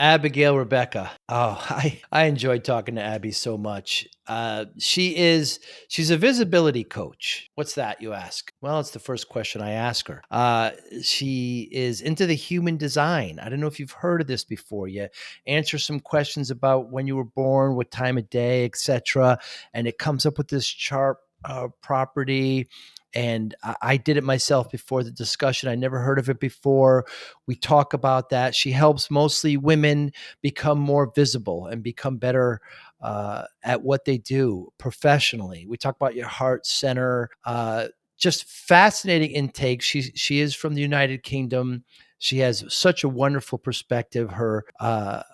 Abigail Rebecca. Oh, I enjoyed talking to Abby so much. She's a visibility coach. What's that, you ask? Well, it's the first question I ask her. She is into the human design. I don't know if you've heard of this before. You answer some questions about when you were born, what time of day, etc., and it comes up with this chart property. And I did it myself before the discussion. I never heard of it before. We talk about that. She helps mostly women become more visible and become better at what they do professionally. We talk about your heart center. Just fascinating intake. She is from the United Kingdom. She has such a wonderful perspective. Her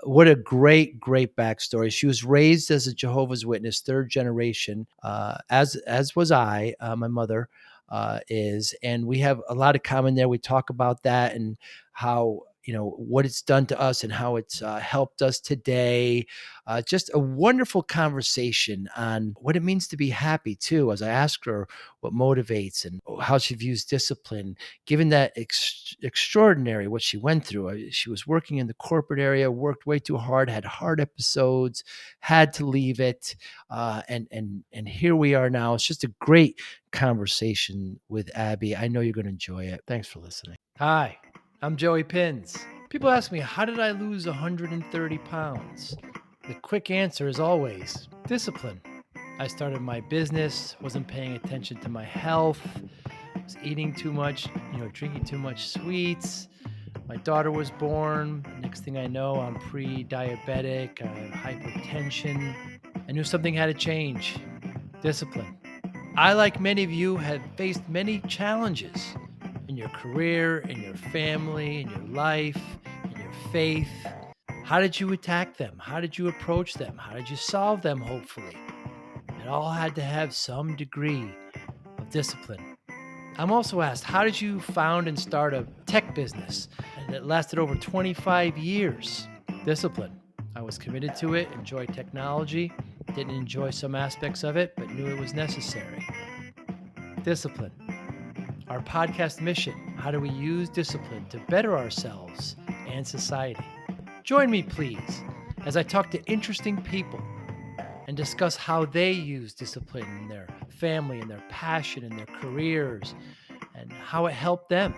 what a great backstory. She was raised as a Jehovah's Witness, third generation, as was I. My mother is, and we have a lot of common there. We talk about that and how, what it's done to us and how it's helped us today. Just a wonderful conversation on what it means to be happy too, as I asked her what motivates and how she views discipline, given that extraordinary what she went through. She was working in the corporate area, worked way too hard, had hard episodes, had to leave it, and here we are now. It's just a great conversation with Abby. I know you're going to enjoy it. Thanks for listening. Hi, I'm Joey Pinz. People ask me, how did I lose 130 pounds? The quick answer is always discipline. I started my business, wasn't paying attention to my health, was eating too much, drinking too much sweets. My daughter was born. Next thing I know, I'm pre-diabetic, I have hypertension. I knew something had to change. Discipline. I, like many of you, have faced many challenges in your career, in your family, in your life, in your faith. How did you attack them? How did you approach them? How did you solve them, hopefully? It all had to have some degree of discipline. I'm also asked, how did you found and start a tech business? And it lasted over 25 years. Discipline. I was committed to it, enjoyed technology, didn't enjoy some aspects of it, but knew it was necessary. Discipline. Our podcast mission, how do we use discipline to better ourselves and society? Join me, please, as I talk to interesting people and discuss how they use discipline in their family and their passion and their careers and how it helped them.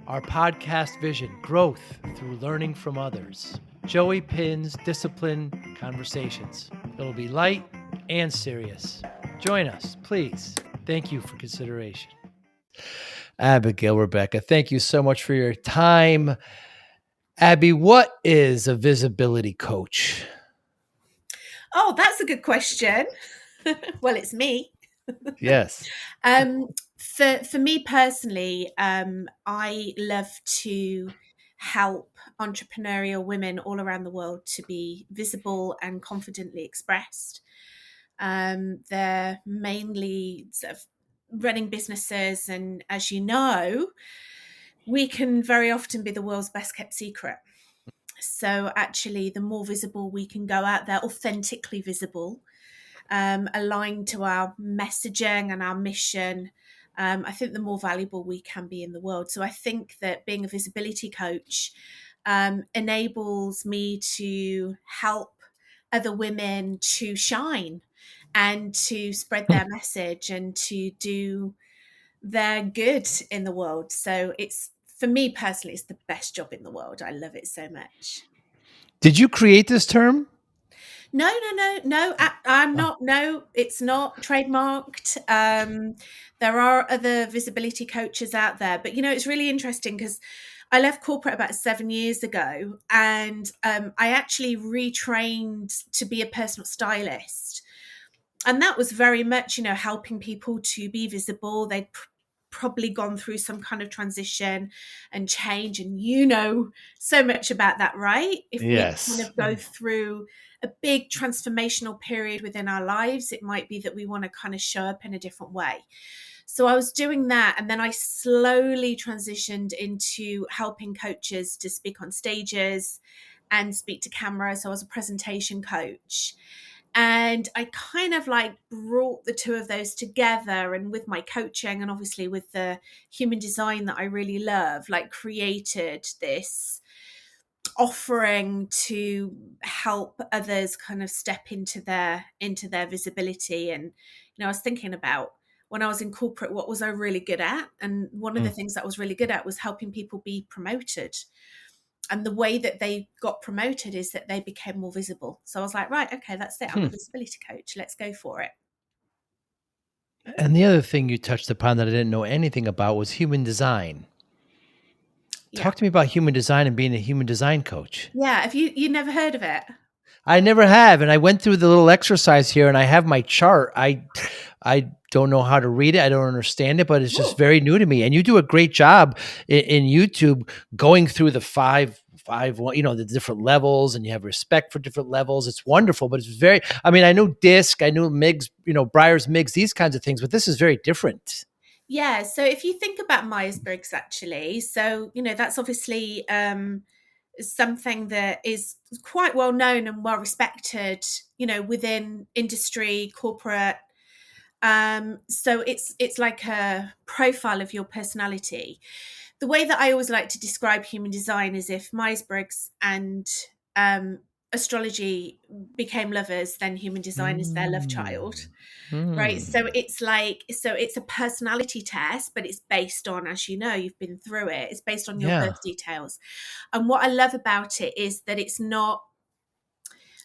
Our podcast vision, growth through learning from others. Joey Pinz Discipline Conversations. It'll be light and serious. Join us, please. Thank you for consideration. Abigail Rebecca, thank you so much for your time. Abby, what is a visibility coach? Oh, that's a good question. Well, it's me. Yes. For me personally, I love to help entrepreneurial women all around the world to be visible and confidently expressed. They're mainly sort of running businesses, and as you know, we can very often be the world's best kept secret. So actually, the more visible we can go out there, authentically visible, aligned to our messaging and our mission, I think the more valuable we can be in the world. So I think that being a visibility coach enables me to help other women to shine and to spread their message and to do their good in the world. So it's, for me personally, it's the best job in the world. I love it so much. Did you create this term? No. I'm not. No, it's not trademarked. There are other visibility coaches out there, but it's really interesting because I left corporate about 7 years ago, and I actually retrained to be a personal stylist, and that was very much, helping people to be visible. They'd probably gone through some kind of transition and change, and so much about that, right? If we kind Yes. of go through a big transformational period within our lives, it might be that we want to kind of show up in a different way. So I was doing that, and then I slowly transitioned into helping coaches to speak on stages and speak to camera. So I was a presentation coach. And I kind of like brought the two of those together, and with my coaching and obviously with the human design that I really love, like created this offering to help others kind of step into their visibility. And I was thinking about when I was in corporate, what was I really good at? And one of the Mm. things that I was really good at was helping people be promoted. And the way that they got promoted is that they became more visible. So I was like, right, okay, that's it. I'm Hmm. a visibility coach. Let's go for it. And the other thing you touched upon that I didn't know anything about was human design. Yeah. Talk to me about human design and being a human design coach. Yeah. Have you never heard of it? I never have, and I went through the little exercise here, and I have my chart. I don't know how to read it. I don't understand it, but it's just Oh, very new to me. And you do a great job in YouTube going through the five one, the different levels, and you have respect for different levels. It's wonderful, but it's very. I mean, I knew DISC, I knew MIGS, Breyer's MIGS, these kinds of things, but this is very different. yeah. So if you think about Myers-Briggs, actually, so that's obviously something that is quite well known and well respected, within industry, corporate. So it's like a profile of your personality. The way that I always like to describe human design is if Myers-Briggs and um, astrology became lovers, then human design is their love child. Mm. Right. Mm. So it's a personality test, but it's based on, as you know, you've been through it, it's based on your Yeah. birth details. And what I love about it is that it's not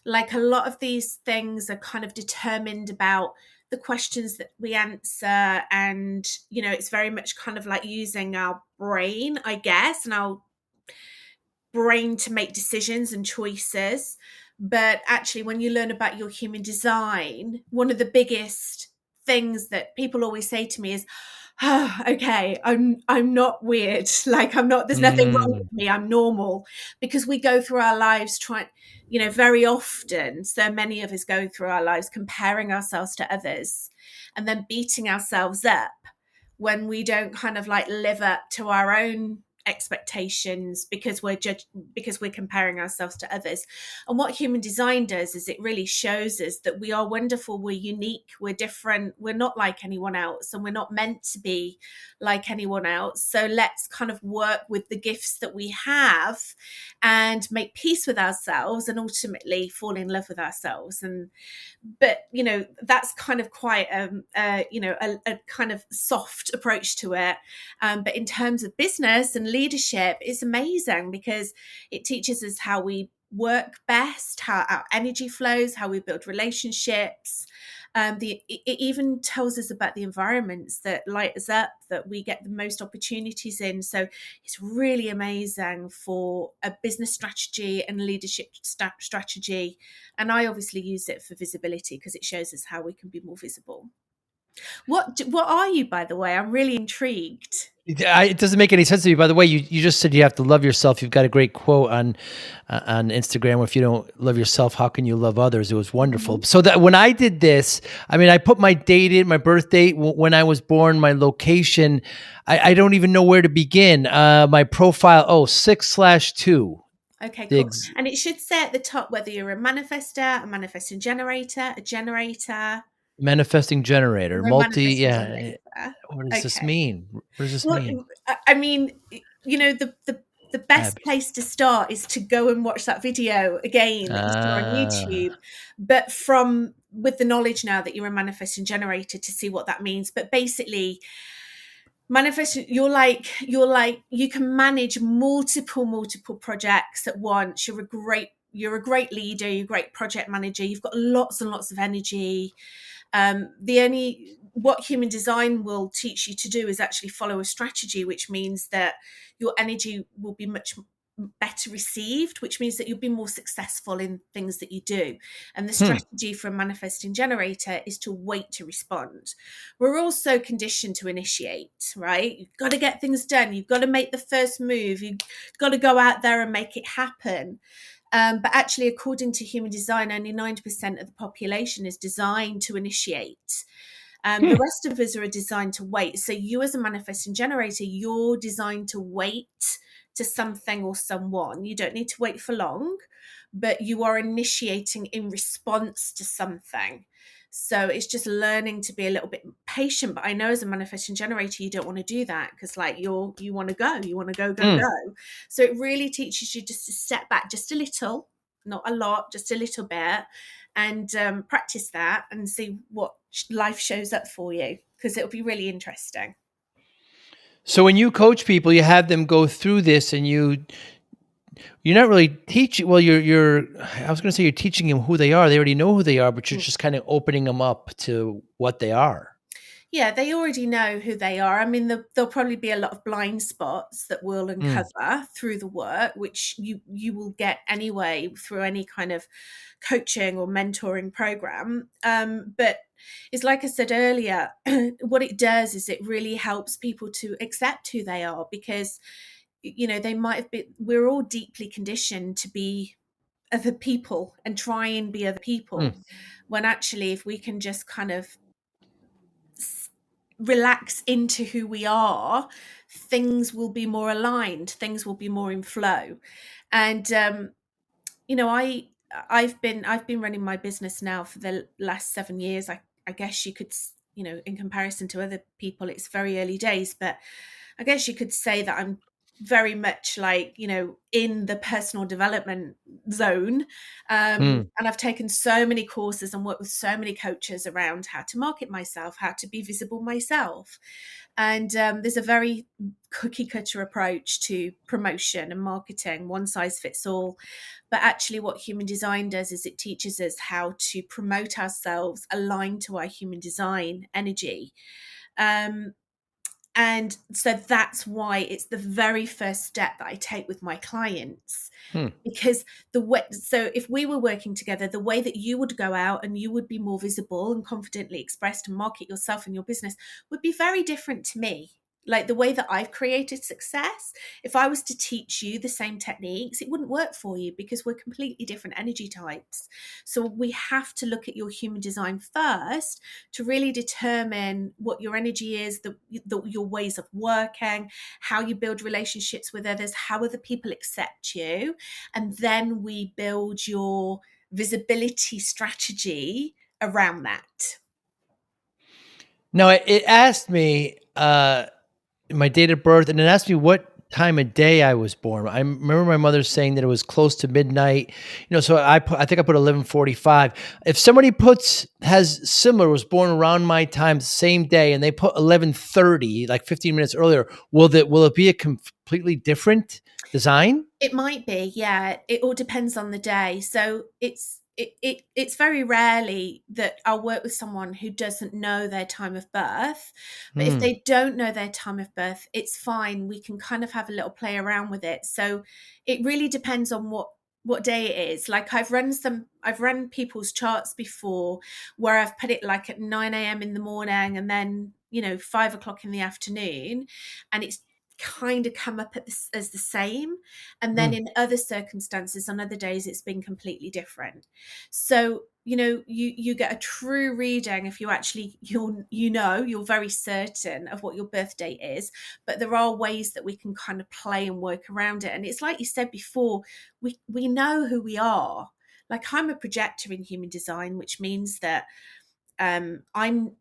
like a lot of these things are kind of determined about the questions that we answer. And, it's very much kind of like using our brain, I guess, and our brain to make decisions and choices. But actually, when you learn about your human design, one of the biggest things that people always say to me is, oh, okay, I'm not weird. Like I'm not. There's nothing wrong Mm. with me. I'm normal. Because we go through our lives trying, very often. So many of us go through our lives comparing ourselves to others, and then beating ourselves up when we don't kind of like live up to our own expectations because we're comparing ourselves to others. And what human design does is it really shows us that we are wonderful, we're unique, we're different, we're not like anyone else, and we're not meant to be like anyone else. So let's kind of work with the gifts that we have and make peace with ourselves and ultimately fall in love with ourselves. And but that's kind of quite a kind of soft approach to it. But in terms of business and leadership, it's amazing because it teaches us how we work best, how our energy flows, how we build relationships. It even tells us about the environments that light us up, that we get the most opportunities in. So it's really amazing for a business strategy and leadership strategy. And I obviously use it for visibility because it shows us how we can be more visible. What are you, by the way? I'm really intrigued. It doesn't make any sense to me. By the way, you just said you have to love yourself. You've got a great quote on Instagram. If you don't love yourself, how can you love others? It was wonderful. Mhm. So that when I did this, I mean, I put my date in, my birth date, when I was born, my location. I don't even know where to begin. My profile. Oh, 6/2. Okay, The cool. And it should say at the top whether you're a manifester, a manifesting generator, a generator, manifesting generator, or a multi. manifesting Yeah. generator. What does this Okay. mean? What does this Well, mean? I mean, the best Abby. place to start is to go and watch that video again that you saw on Ah. YouTube, but from with the knowledge now that you're a manifesting generator to see what that means. But basically, manifesting, you're like you can manage multiple projects at once. You're a great leader, you're a great project manager, you've got lots and lots of energy. The only what human design will teach you to do is actually follow a strategy, which means that your energy will be much better received, which means that you'll be more successful in things that you do. And the Hmm. strategy for a manifesting generator is to wait to respond. We're also conditioned to initiate, right? You've got to get things done, you've got to make the first move, you've got to go out there and make it happen. But actually, according to human design, only 90% of the population is designed to initiate. Hmm. The rest of us are designed to wait. So, you as a manifesting generator, you're designed to wait to something or someone. You don't need to wait for long, but you are initiating in response to something. So it's just learning to be a little bit patient. But I know as a manifesting generator, you don't want to do that because like you want to go, go, Mm. go. So it really teaches you just to step back just a little, not a lot, just a little bit, and practice that and see what life shows up for you, because it'll be really interesting. So when you coach people, you have them go through this, and you're not really teaching. Well, you're. I was going to say you're teaching them who they are. They already know who they are, but you're just kind of opening them up to what they are. Yeah, they already know who they are. I mean, there'll probably be a lot of blind spots that we'll Mm. uncover through the work, which you will get anyway through any kind of coaching or mentoring program. But it's like I said earlier, what it does is it really helps people to accept who they are, because they might have been. We're all deeply conditioned to be other people and try and be other Mm. people, when actually, if we can just kind of relax into who we are, things will be more aligned, things will be more in flow. And you know, I've been running my business now for the last 7 years. I guess you could, in comparison to other people, it's very early days, but I guess you could say that I'm very much like, in the personal development zone. Mm. And I've taken so many courses and worked with so many coaches around how to market myself, how to be visible myself. And there's a very cookie cutter approach to promotion and marketing, one size fits all. But actually, what human design does is it teaches us how to promote ourselves aligned to our human design energy. Um, and so that's why it's the very first step that I take with my clients. Hmm. Because so if we were working together, the way that you would go out and you would be more visible and confidently expressed and market yourself and your business would be very different to me. Like the way that I've created success, if I was to teach you the same techniques, it wouldn't work for you because we're completely different energy types. So we have to look at your human design first to really determine what your energy is, your ways of working, how you build relationships with others, how other people accept you. And then we build your visibility strategy around that. Now it asked me my date of birth, and it asked me what time of day I was born. I remember my mother saying that it was close to midnight. So I think I put 11:45. If somebody has similar, was born around my time, same day, and they put 11:30, like 15 minutes earlier, will it be a completely different design? It might be, yeah. It all depends on the day. So it's very rarely that I'll work with someone who doesn't know their time of birth. But if Hmm. they don't know their time of birth, it's fine. We can kind of have a little play around with it. So it really depends on what day it is. Like I've run people's charts before where I've put it like at 9 a.m. in the morning and then 5 o'clock in the afternoon, and it's kind of come up as the same. And then Hmm. in other circumstances, on other days, it's been completely different. So you get a true reading if you actually you're very certain of what your birth date is. But there are ways that we can kind of play and work around it. And it's like you said before, we know who we are. Like I'm a projector in human design, which means that I'm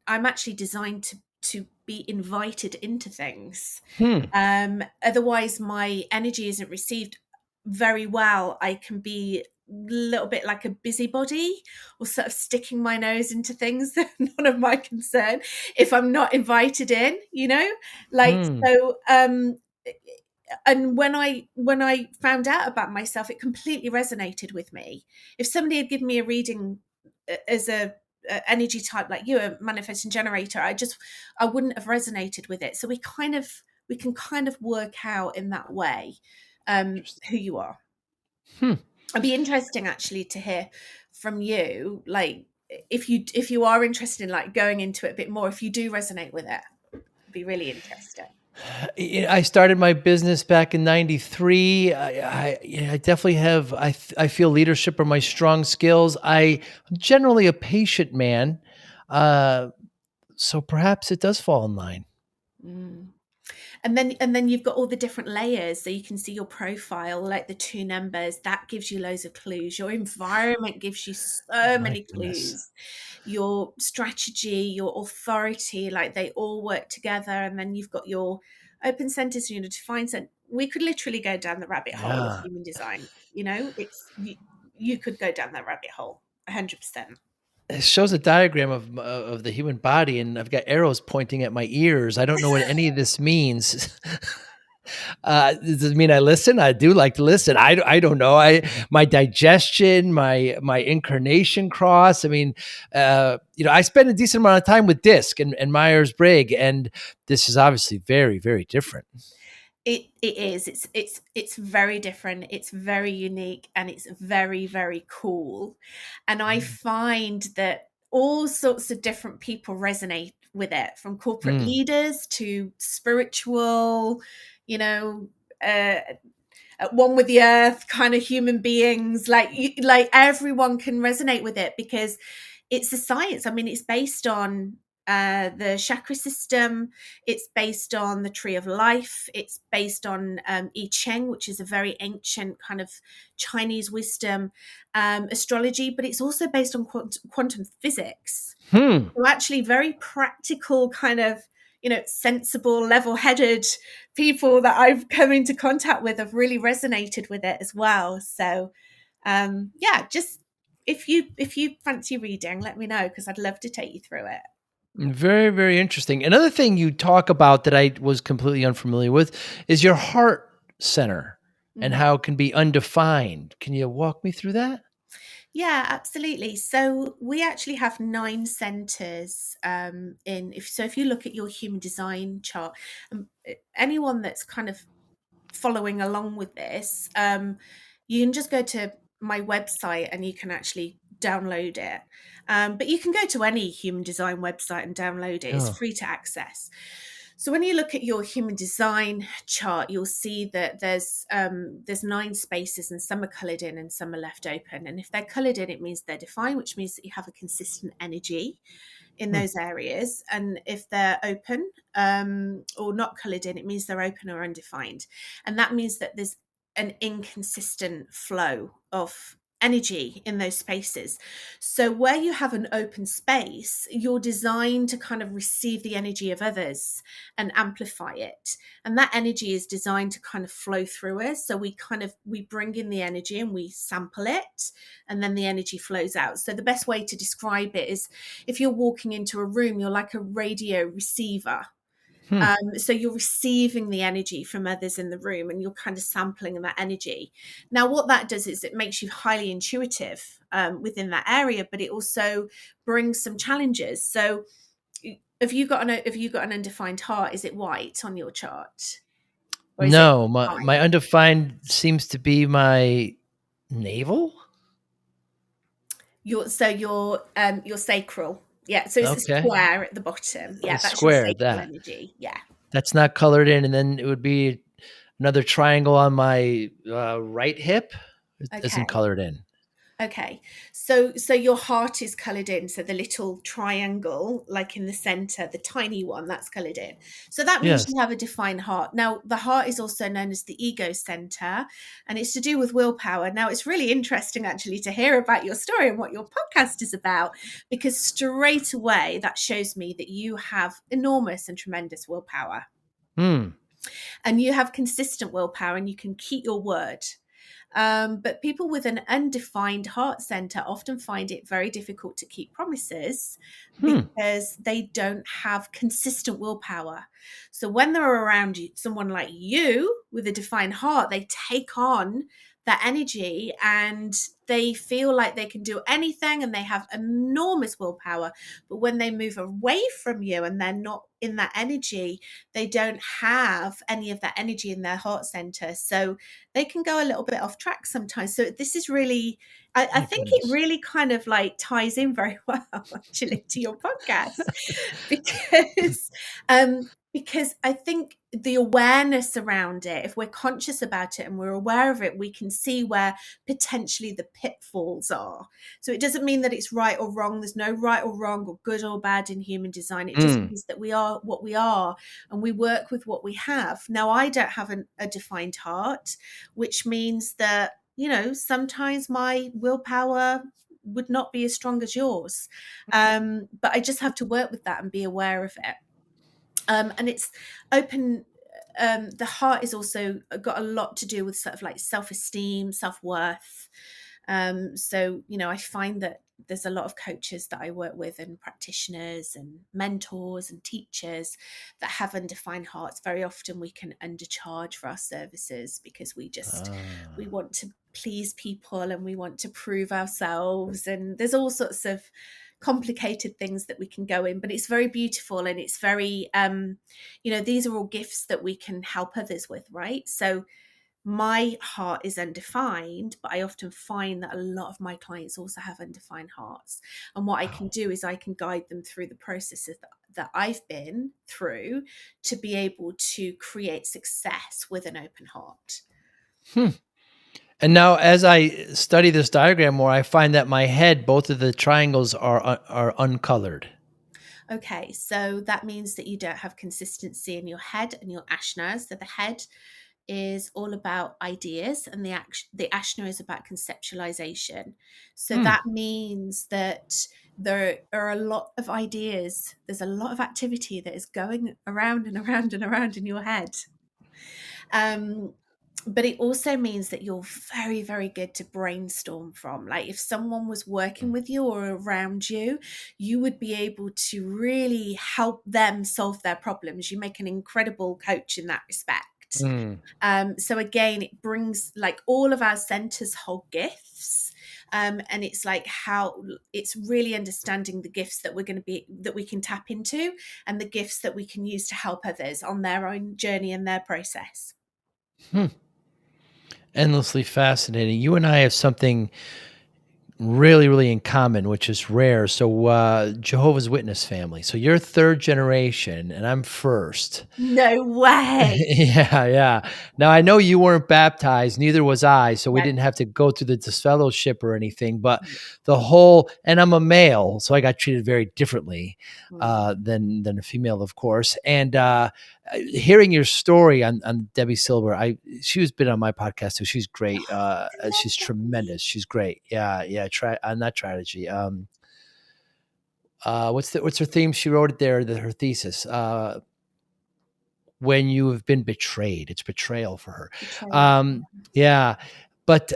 actually designed to be invited into things. Hmm. Otherwise, my energy isn't received very well. I can be a little bit like a busybody, or sort of sticking my nose into things that are none of my concern if I'm not invited in, like Hmm. so. And when I found out about myself, it completely resonated with me. If somebody had given me a reading as a energy type like you, a manifesting generator, I wouldn't have resonated with it. So we can kind of work out in that way Interesting. who you are. Hmm. It'd be interesting actually to hear from you, like if you are interested in like going into it a bit more, if you do resonate with it, it'd be really interesting. I started my business back in '93. I definitely have. I feel leadership are my strong skills. I'm generally a patient man, uh, so perhaps it does fall in line. Mm. And then you've got all the different layers, so you can see your profile, like the two numbers, that gives you loads of clues. Your environment gives you so My many goodness. clues. Your strategy, your authority, like they all work together. And then you've got your open centers, defined center. We could literally go down the rabbit hole of Yeah. human design. You could go down that rabbit hole 100%. It shows a diagram of the human body, and I've got arrows pointing at my ears. I don't know what any of this means. Does it mean I listen? I do like to listen. I don't know. My digestion, my incarnation cross. I mean, I spend a decent amount of time with DISC and Myers Briggs, and this is obviously very, very different. It is. It's very different. It's very unique, and it's very, very cool. And I find that all sorts of different people resonate with it, from corporate Mm. leaders to spiritual, you know, uh, at one with the earth kind of human beings. Like everyone can resonate with it because it's a science. I mean, it's based on the chakra system. It's based on the tree of life. It's based on I Ching, which is a very ancient kind of Chinese wisdom, astrology, but it's also based on quantum physics. Hmm. So actually, very practical, kind of, sensible, level-headed people that I've come into contact with have really resonated with it as well. So, yeah, just if you fancy reading, let me know, because I'd love to take you through it. Very, very interesting. Another thing you talk about that I was completely unfamiliar with is your heart center and Mhm. how it can be undefined. Can you walk me through that? Yeah, absolutely. So we actually have 9 centers if you look at your human design chart, anyone that's kind of following along with this, you can just go to my website and you can actually download it. But you can go to any human design website and download it. It's Oh. free to access. So when you look at your human design chart, you'll see that there's 9 spaces, and some are coloured in and some are left open. And if they're coloured in, it means they're defined, which means that you have a consistent energy in Hmm. those areas. And if they're open, or not coloured in, it means they're open or undefined. And that means that there's an inconsistent flow of energy in those spaces. So where you have an open space, you're designed to kind of receive the energy of others and amplify it. And that energy is designed to kind of flow through us. So we bring in the energy and we sample it, and then the energy flows out. So the best way to describe it is, if you're walking into a room, you're like a radio receiver. Hmm. So you're receiving the energy from others in the room, and you're kind of sampling that energy. Now, what that does is it makes you highly intuitive within that area, but it also brings some challenges. So, have you got an undefined heart? Is it white on your chart, or is it No, my fine? undefined seems to be my navel. Your sacral. Yeah, so it's a Okay. square at the bottom. Yeah, A that's your square, sacral that. energy. Yeah. That's not colored in, and then it would be another triangle on my right hip. It isn't Okay. colored in. Okay, so your heart is coloured in. So the little triangle, like in the centre, the tiny one, that's coloured in. So that means Yes. you have a defined heart. Now, the heart is also known as the ego centre, and it's to do with willpower. Now, it's really interesting actually to hear about your story and what your podcast is about, because straight away that shows me that you have enormous and tremendous willpower, Hmm. and you have consistent willpower, and you can keep your word. But people with an undefined heart center often find it very difficult to keep promises Hmm. because they don't have consistent willpower. So when they're around someone like you with a defined heart, they take on that energy, and they feel like they can do anything, and they have enormous willpower. But when they move away from you and they're not in that energy, they don't have any of that energy in their heart center. So they can go a little bit off track sometimes. So this is really, I My think it goodness. really kind of like ties in very well actually to your podcast, because Because I think the awareness around it, if we're conscious about it and we're aware of it, we can see where potentially the pitfalls are. So it doesn't mean that it's right or wrong. There's no right or wrong or good or bad in human design. It just Mm. means that we are what we are and we work with what we have. Now, I don't have a defined heart, which means that, sometimes my willpower would not be as strong as yours. But I just have to work with that and be aware of it. And it's open. The heart is also got a lot to do with sort of like self-esteem, self-worth. So, I find that there's a lot of coaches that I work with and practitioners and mentors and teachers that have undefined hearts. Very often we can undercharge for our services because we Ah. want to please people and we want to prove ourselves. And there's all sorts of complicated things that we can go in, but it's very beautiful, and it's very these are all gifts that we can help others with, right? So my heart is undefined, but I often find that a lot of my clients also have undefined hearts. And what I can Wow. do is I can guide them through the processes that I've been through to be able to create success with an open heart. Hmm. And now, as I study this diagram more, I find that my head, both of the triangles are uncolored. Okay, so that means that you don't have consistency in your head and your ashna. So the head is all about ideas, and the ashna is about conceptualization. So Hmm. that means that there are a lot of ideas. There's a lot of activity that is going around and around and around in your head. Um, but it also means that you're very, very good to brainstorm from. Like if someone was working with you or around you, you would be able to really help them solve their problems. You make an incredible coach in that respect. Mm. So again, it brings like all of our centers hold gifts. And it's like how it's really understanding the gifts that we can tap into, and the gifts that we can use to help others on their own journey and their process. Hmm. Endlessly fascinating. You and I have something really, really in common, which is rare. So, Jehovah's Witness family. So you're third generation, and I'm first. No way. Yeah, yeah. Now I know you weren't baptized, neither was I, so we No. didn't have to go through the disfellowship or anything. But the whole, and I'm a male, so I got treated very differently Mm. than a female, of course. And hearing your story on Debbie Silver, she was been on my podcast too. She's great. I love She's Debbie. tremendous. She's great. Yeah, yeah. Not strategy. What's her theme? She wrote it there. Her thesis. When you have been betrayed. It's betrayal for her. Betrayal. Um, yeah, but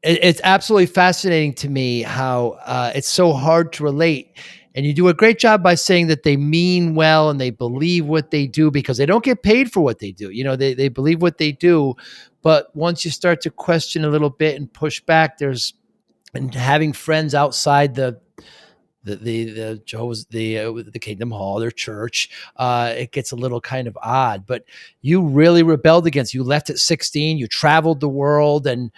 it's absolutely fascinating to me how it's so hard to relate. And you do a great job by saying that they mean well and they believe what they do because they don't get paid for what they do. They believe what they do, but once you start to question a little bit and push back, and having friends outside the Jehovah's the Kingdom Hall, their church, it gets a little kind of odd. But you really rebelled against. You left at 16. You traveled the world, and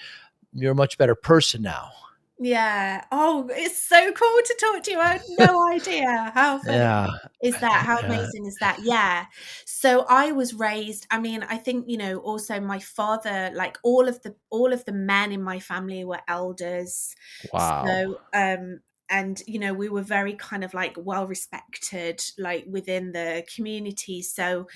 you're a much better person now. Yeah. Oh, it's so cool to talk to you. I had no idea. How funny Yeah, is that? How yeah. amazing is that? Yeah. So I was raised, I mean, I think, also my father, like all of the men in my family were elders. Wow. So and we were very kind of like well respected like within the community. So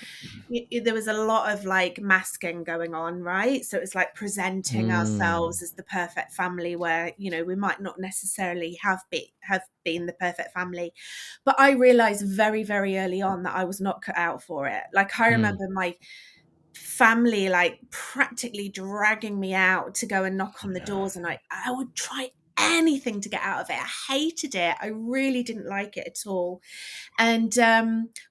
there was a lot of like masking going on, right? So it was like presenting Mm, ourselves as the perfect family where, we might not necessarily have been the perfect family. But I realized very, very early on that I was not cut out for it. Like I mm, remember my family like practically dragging me out to go and knock on the yeah. doors, and I would try anything to get out of it. I hated it. I really didn't like it at all. And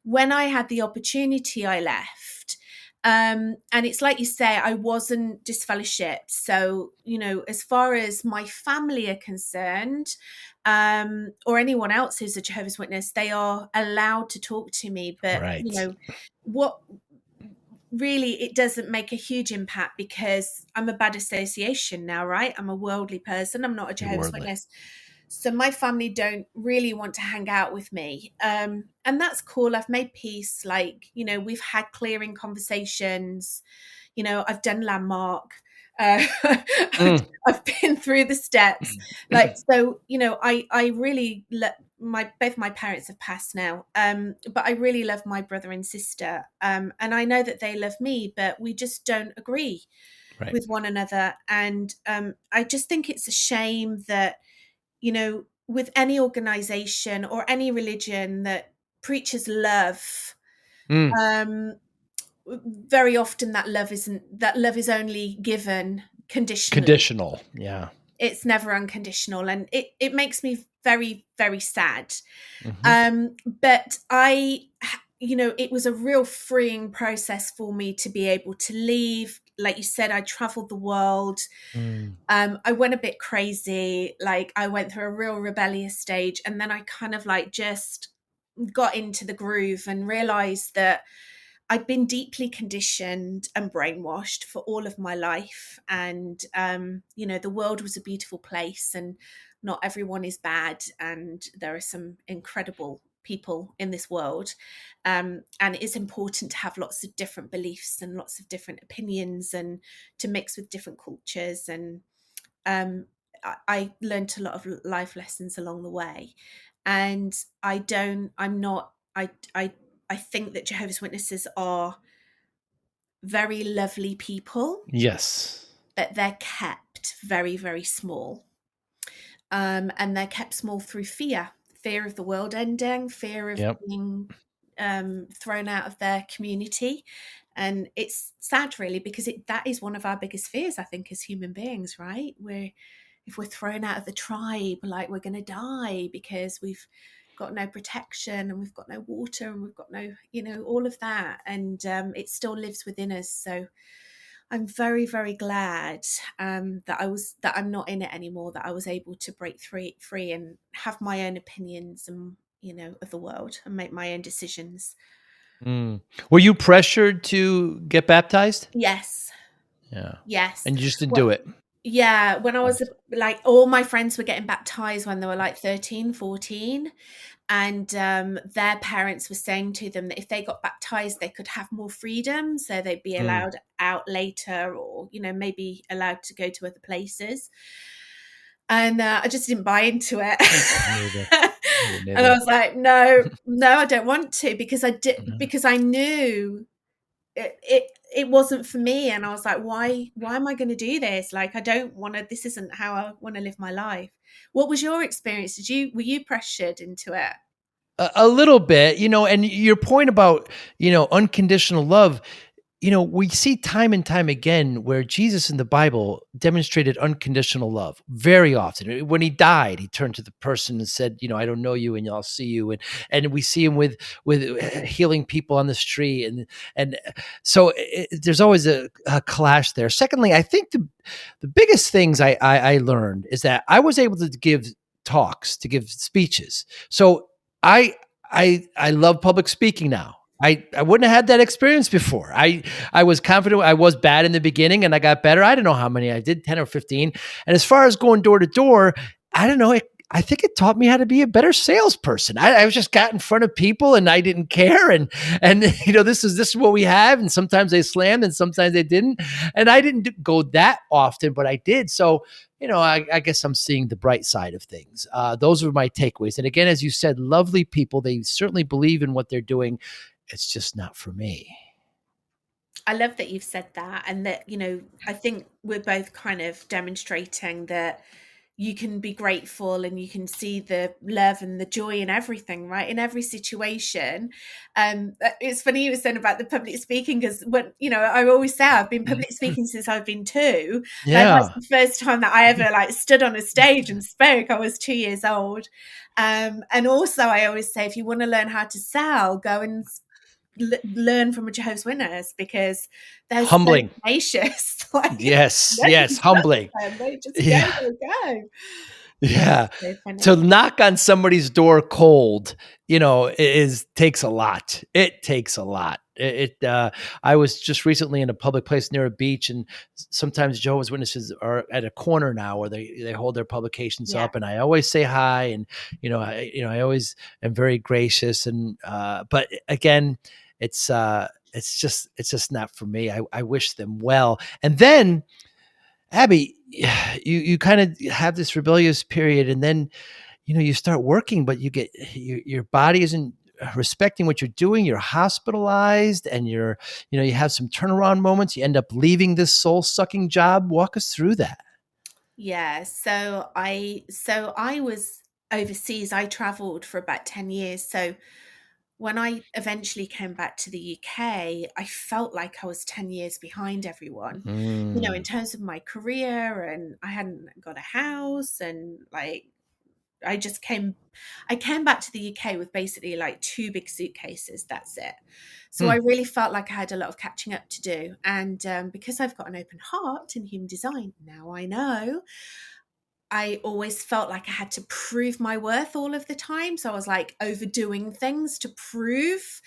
when I had the opportunity, I left. And it's like you say, I wasn't disfellowshipped. So, as far as my family are concerned, or anyone else who's a Jehovah's Witness, they are allowed to talk to me. But, Right. what really it doesn't make a huge impact because I'm a bad association now, right? I'm a worldly person. I'm not a You're Jehovah's worldly. Witness. So my family don't really want to hang out with me. And that's cool. I've made peace. Like, we've had clearing conversations. I've done landmark. I've, Mm. I've been through the steps. Like, so, I really both my parents have passed now. But I really love my brother and sister. And I know that they love me, but we just don't agree Right. with one another. And I just think it's a shame that, with any organization or any religion that preaches love, Mm. um, very often that love is only given conditionally. Conditional. Yeah. It's never unconditional, and it makes me very, very sad. Hmm. But it was a real freeing process for me to be able to leave. Like you said, I traveled the world. Mm. I went a bit crazy. Like, I went through a real rebellious stage, and then I kind of like just got into the groove and realized that I'd been deeply conditioned and brainwashed for all of my life. And, the world was a beautiful place, and not everyone is bad. And there are some incredible people in this world. And it's important to have lots of different beliefs and lots of different opinions, and to mix with different cultures. And I learned a lot of life lessons along the way. And I'm not, I think that Jehovah's Witnesses are very lovely people, Yes. but they're kept very, very small. And they're kept small through fear of the world ending, fear of Yep. being thrown out of their community. And it's sad, really, because that is one of our biggest fears, I think, as human beings, right? If we're thrown out of the tribe, like, we're going to die because we've got no protection, and we've got no water, and we've got no, all of that. And it still lives within us. So I'm very, very glad that I'm not in it anymore, that I was able to break free and have my own opinions, and, of the world, and make my own decisions. Mm. Were you pressured to get baptized? Yes. Yeah. Yes. And you just didn't Well, do it? yeah, when I was Nice. like, all my friends were getting baptized when they were like 13, 14. And their parents were saying to them that if they got baptized, they could have more freedom. So they'd be Mm. allowed out later, or, maybe allowed to go to other places. And I just didn't buy into it. Neither. I didn't And I either. was like, no, no, I don't want to, because Yeah. because I knew it wasn't for me. And I was like, why am I going to do this? Like, I don't want to, this isn't how I want to live my life. What was your experience? Were you pressured into it? A little bit, and your point about, unconditional love, we see time and time again where Jesus in the Bible demonstrated unconditional love very often. When he died, he turned to the person and said, I don't know you, and I'll see you. And we see him with healing people on the street. And so there's always a clash there. Secondly, I think the biggest things I learned is that I was able to give talks, to give speeches. So I I love public speaking now. I wouldn't have had that experience before. I was confident. I was bad in the beginning, and I got better. I don't know how many I did, 10 or 15. And as far as going door to door, I don't know. I think it taught me how to be a better salesperson. I was just got in front of people, and I didn't care. And this is what we have. And sometimes they slammed, and sometimes they didn't. And I didn't go that often, but I did. So I guess I'm seeing the bright side of things. Those were my takeaways. And again, as you said, lovely people. They certainly believe in what they're doing. It's just not for me. I love that you've said that, and that, I think we're both kind of demonstrating that you can be grateful, and you can see the love and the joy in everything, right? In every situation. It's funny you were saying about the public speaking, because when, I always say I've been public speaking since I've been 2. Like, that's Yeah. the first time that I ever like stood on a stage and spoke. I was 2 years old. And also, I always say, if you want to learn how to sell, go and learn from a Jehovah's Witness, because they're so Humbling. tenacious. Like, Yes. nothing Yes. stops Humbling. them. They just go, Yeah. go, go. Yeah. So To funny. knock on somebody's door cold, is takes a lot. It takes a lot. I was just recently in a public place near a beach, and sometimes Jehovah's Witnesses are at a corner now where they hold their publications Yeah. up, and I always say hi, and I always am very gracious, and but again, it's just not for me. I wish them well, and then Abby, you kind of have this rebellious period, and then you start working, but your body isn't respecting what you're doing. You're hospitalized, and you have some turnaround moments. You end up leaving this soul sucking job. Walk us through that. Yeah, so I was overseas. I traveled for about 10 years. So when I eventually came back to the UK, I felt like I was 10 years behind everyone, in Mm. terms of my career, and I hadn't got a house, and like I just I came back to the UK with basically like two big suitcases. That's it. So I Hmm. really felt like I had a lot of catching up to do. And because I've got an open heart in human design, now I know, I always felt like I had to prove my worth all of the time. So I was like overdoing things to prove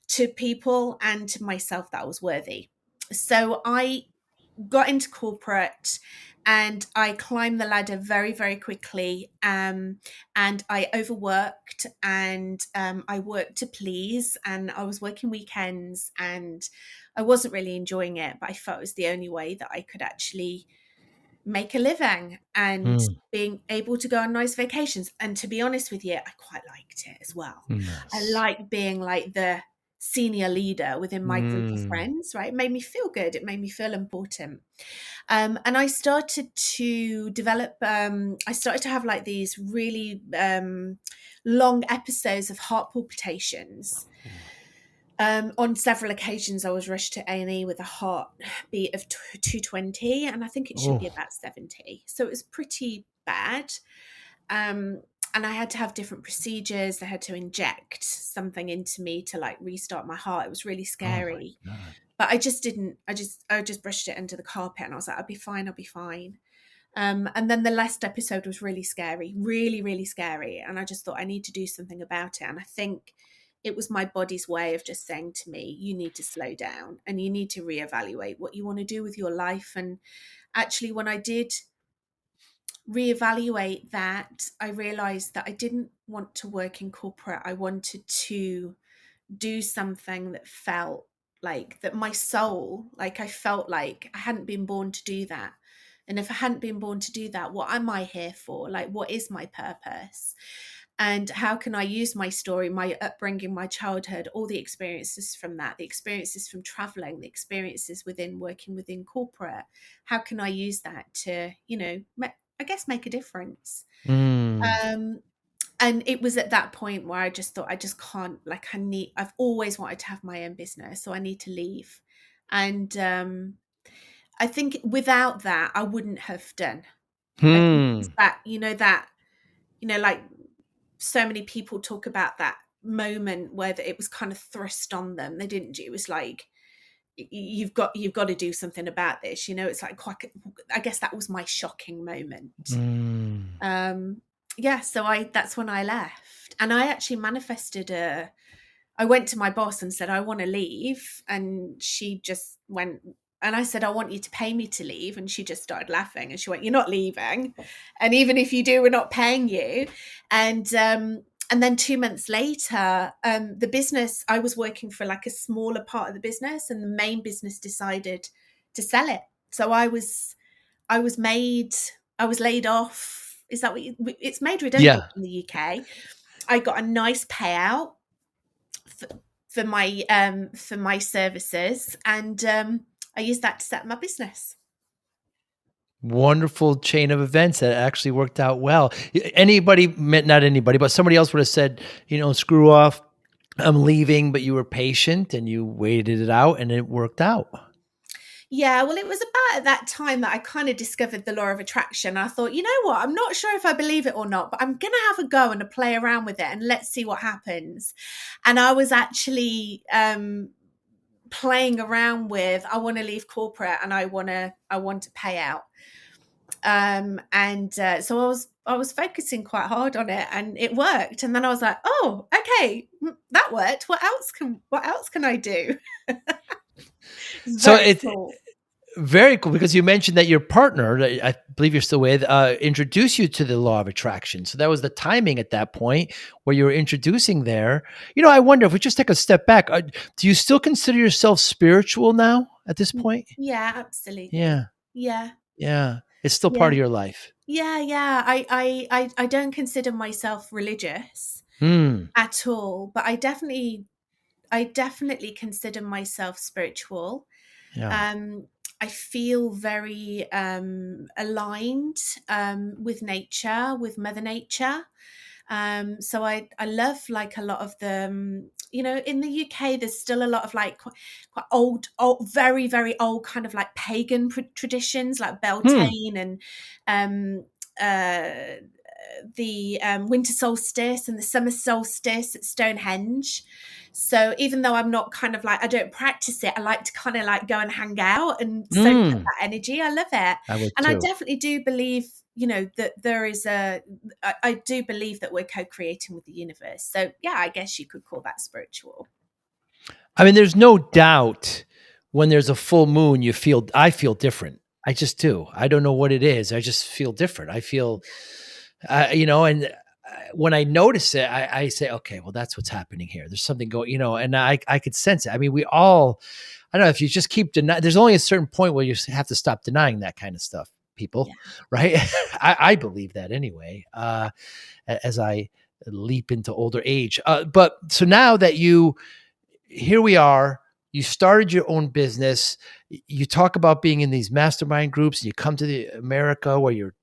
to people and to myself that I was worthy. So I got into corporate and I climbed the ladder very, very quickly. And I overworked, and I worked to please, and I was working weekends, and I wasn't really enjoying it, but I felt it was the only way that I could actually make a living and Hmm. being able to go on nice vacations. And to be honest with you, I quite liked it as well. I Nice. like being like the senior leader within my group of Mm. friends, right? It made me feel good. It made me feel important. And I started to develop, I started to have like these really long episodes of heart palpitations. On several occasions, I was rushed to A&E with a heartbeat of 220, and I think it should be Oh. about 70. So it was pretty bad. Um, and I had to have different procedures. They had to inject something into me to like restart my heart. It was really Oh my scary. God. But I just didn't, I just brushed it under the carpet, and I was like, I'll be fine, I'll be fine. And then the last episode was really scary, really, really scary. And I just thought I need to do something about it. And I think it was my body's way of just saying to me, you need to slow down and you need to reevaluate what you want to do with your life. And actually, when I did reevaluate that, I realized that I didn't want to work in corporate. I wanted to do something that felt like that my soul, like I felt like I hadn't been born to do that. And if I hadn't been born to do that, what am I here for? Like, what is my purpose? And how can I use my story, my upbringing, my childhood, all the experiences from that, the experiences from traveling, the experiences within working within corporate? How can I use that to, I guess make a difference? Mm. Um, and it was at that point where I just thought I just can't, like, I've always wanted to have my own business, so I need to leave. And I think without that I wouldn't have done. I think it was Hmm. like so many people talk about that moment where it was kind of thrust on them. They didn't do it. Was like, you've got to do something about this. It's like quite, I guess that was my shocking moment. Mm. um yeah, so I that's when I left, and I actually manifested a I went to my boss and said I want to leave, and she just went, and I said I want you to pay me to leave, and she just started laughing, and she went, you're not leaving, and even if you do, we're not paying you. And then 2 months later, the business, I was working for like a smaller part of the business, and the main business decided to sell it. So I was made, I was laid off. Is that what it's made redundant Yeah. in the UK? I got a nice payout for, for my services, and I used that to set my business. Wonderful chain of events that actually worked out well. Not anybody, but somebody else would have said, screw off, I'm leaving, but you were patient and you waited it out and it worked out. Yeah, well, it was about at that time that I kind of discovered the law of attraction. I thought, you know what, I'm not sure if I believe it or not, but I'm gonna have a go and a play around with it, and let's see what happens. And I was actually playing around with, I want to leave corporate, and I want to pay out. And so I was I was focusing quite hard on it, and it worked. And then I was like, "Oh, okay, that worked. What else can I do?" It's So very it's cool. very cool because you mentioned that your partner, I believe you're still with, introduced you to the law of attraction. So that was the timing at that point where you were introducing there. I wonder if we just take a step back, do you still consider yourself spiritual now at this point? Yeah, absolutely. Yeah, Yeah, yeah. It's still part yeah. of your life. Yeah, yeah. I don't consider myself religious Hmm. at all, but I definitely consider myself spiritual. Yeah. Um, I feel very aligned with nature, with Mother Nature. So I love like a lot of the in the UK there's still a lot of like quite old, very very old kind of like pagan traditions like Hmm. Beltane and um, uh, the winter solstice and the summer solstice at Stonehenge. So even though I'm not kind of like I don't practice it, I like to kind of like go and hang out and soak up Hmm. that energy. I love it, I would and I too. definitely do believe that there is I do believe that we're co-creating with the universe. So yeah, I guess you could call that spiritual. I mean, there's no doubt when there's a full moon, I feel different. I just do. I don't know what it is. I just feel different. I feel, and when I notice it, I say, okay, well, that's what's happening here. There's something going, and I could sense it. I mean, I don't know if you just keep denying, there's only a certain point where you have to stop denying that kind of stuff, people, Yeah. right? I believe that anyway, as I leap into older age. But so now that here we are, you started your own business. You talk about being in these mastermind groups and you come to the America where you're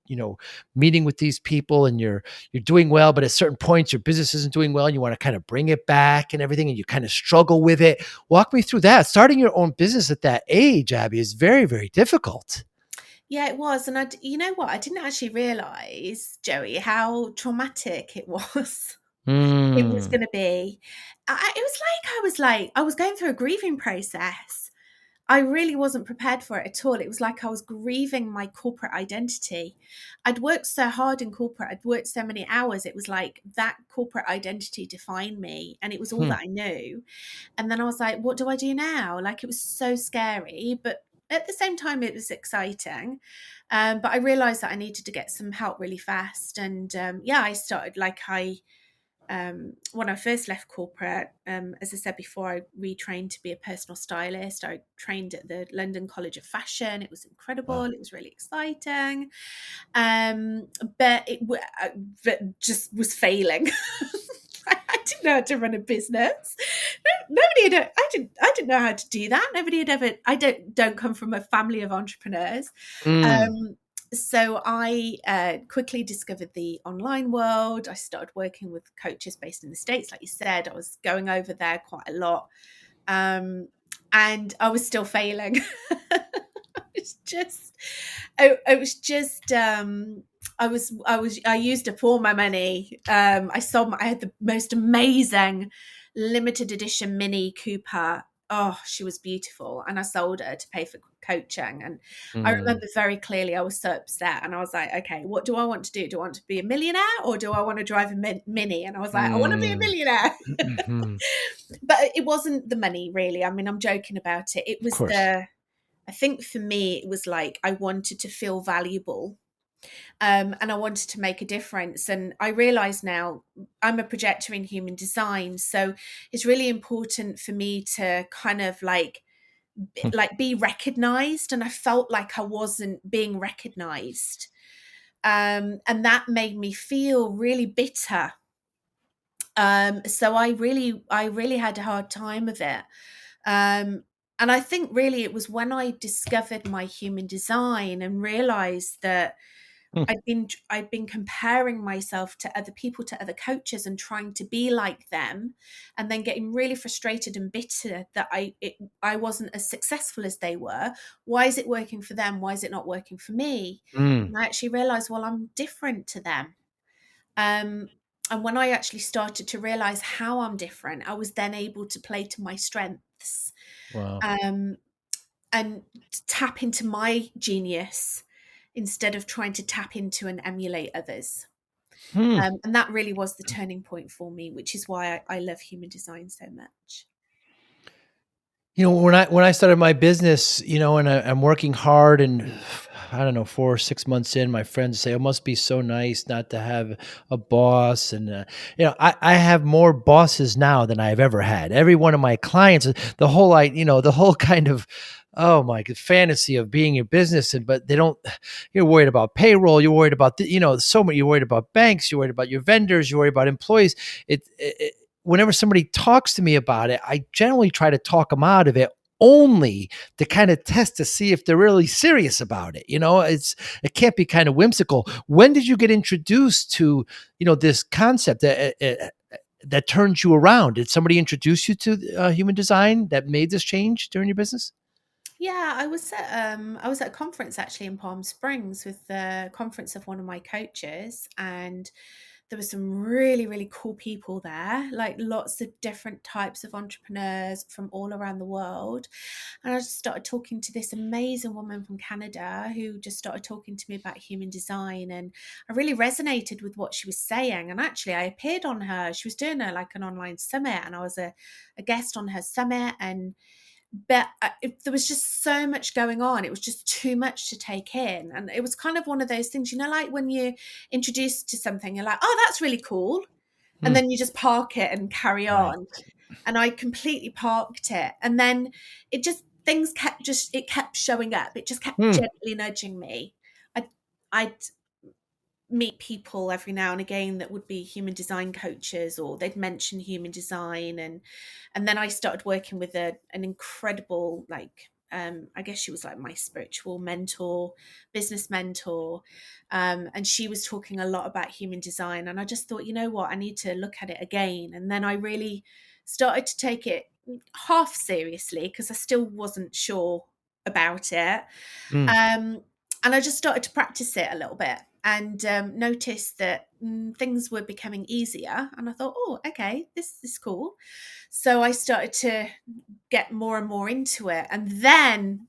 meeting with these people and you're doing well, but at certain points your business isn't doing well and you want to kind of bring it back and everything and you kind of struggle with it. Walk me through that. Starting your own business at that age, Abby, is very, very difficult. Yeah, it was. And you know what? I didn't actually realize, Joey, how traumatic it was. It was Mm. going to be. It was I was going through a grieving process. I really wasn't prepared for it at all. It was like I was grieving my corporate identity. I'd worked so hard in corporate, I'd worked so many hours. It was like that corporate identity defined me and it was all Hmm. that I knew. And then I was like, what do I do now? Like it was so scary, but at the same time, it was exciting. But I realized that I needed to get some help really fast. And yeah, I started when I first left corporate, as I said before, I retrained to be a personal stylist. I trained at the London College of Fashion. It was incredible. Wow. It was really exciting, um, but but just was failing. I didn't know how to run a business. Nobody had. I didn't know how to do that. Nobody had ever. I don't come from a family of entrepreneurs. Mm. Um, so I quickly discovered the online world. I started working with coaches based in the States. Like you said, I was going over there quite a lot. Um, and I was still failing. It's just, it was just, I used up all my money. I had the most amazing limited edition Mini Cooper. Oh, she was beautiful. And I sold her to pay for coaching. And I Mm. remember very clearly I was so upset. And I was like, okay, what do I want to do? Do I want to be a millionaire or do I want to drive a Mini? And I was like, I want to be a Mm. millionaire. Mhm. But it wasn't the money, really. I mean, I'm joking about it. It Of was course. I think for me, it was like I wanted to feel valuable, and I wanted to make a difference. And I realize now I'm a projector in human design. So it's really important for me to kind of Hmm. be recognized. And I felt like I wasn't being recognized. And that made me feel really bitter. So I really had a hard time of it. Um, and I think really it was when I discovered my human design and realized that Hmm. I'd been comparing myself to other people, to other coaches, and trying to be like them, and then getting really frustrated and bitter that I wasn't as successful as they were. Why is it working for them? Why is it not working for me? Mm. And I actually realized, well, I'm different to them. Um, and when I actually started to realize how I'm different, I was then able to play to my strengths, Wow. um, and tap into my genius instead of trying to tap into and emulate others. Hmm. And that really was the turning point for me, which is why I love human design so much. When I started my business, and I'm working hard, and I don't know, 4 or 6 months in, my friends say, "It must be so nice not to have a boss," and, I have more bosses now than I've ever had. Every one of my clients, the whole kind of, oh my good fantasy of being in business, but they don't you're worried about payroll, you're worried about so many, you're worried about banks, you're worried about your vendors, you're worried about employees. Whenever somebody talks to me about it, I generally try to talk them out of it, only to kind of test to see if they're really serious about it. It can't be kind of whimsical. When did you get introduced to this concept that turned you around? Did somebody introduce you to human design that made this change during your business? Yeah, I was at a conference actually in Palm Springs with the conference of one of my coaches, and there were some really, really cool people there, like lots of different types of entrepreneurs from all around the world. And I just started talking to this amazing woman from Canada who just started talking to me about human design. And I really resonated with what she was saying. And actually, I appeared on her, she was doing like an online summit, and I was a guest on her summit. And but there was just so much going on. It was just too much to take in. And it was kind of one of those things, like when you're introduced to something, you're like, oh, that's really cool. And Hmm. then you just park it and carry Right. on. And I completely parked it. And then things it kept showing up. It just kept Hmm. gently nudging me. I'd, I'd meet people every now and again that would be human design coaches, or they'd mention human design. And then I started working with an incredible, like, I guess she was like my spiritual mentor, business mentor. And she was talking a lot about human design, and I just thought, you know what, I need to look at it again. And then I really started to take it half seriously, because I still wasn't sure about it. Hmm. um, and I just started to practice it a little bit, and noticed that things were becoming easier. And I thought, oh, okay, this is cool. So I started to get more and more into it. And then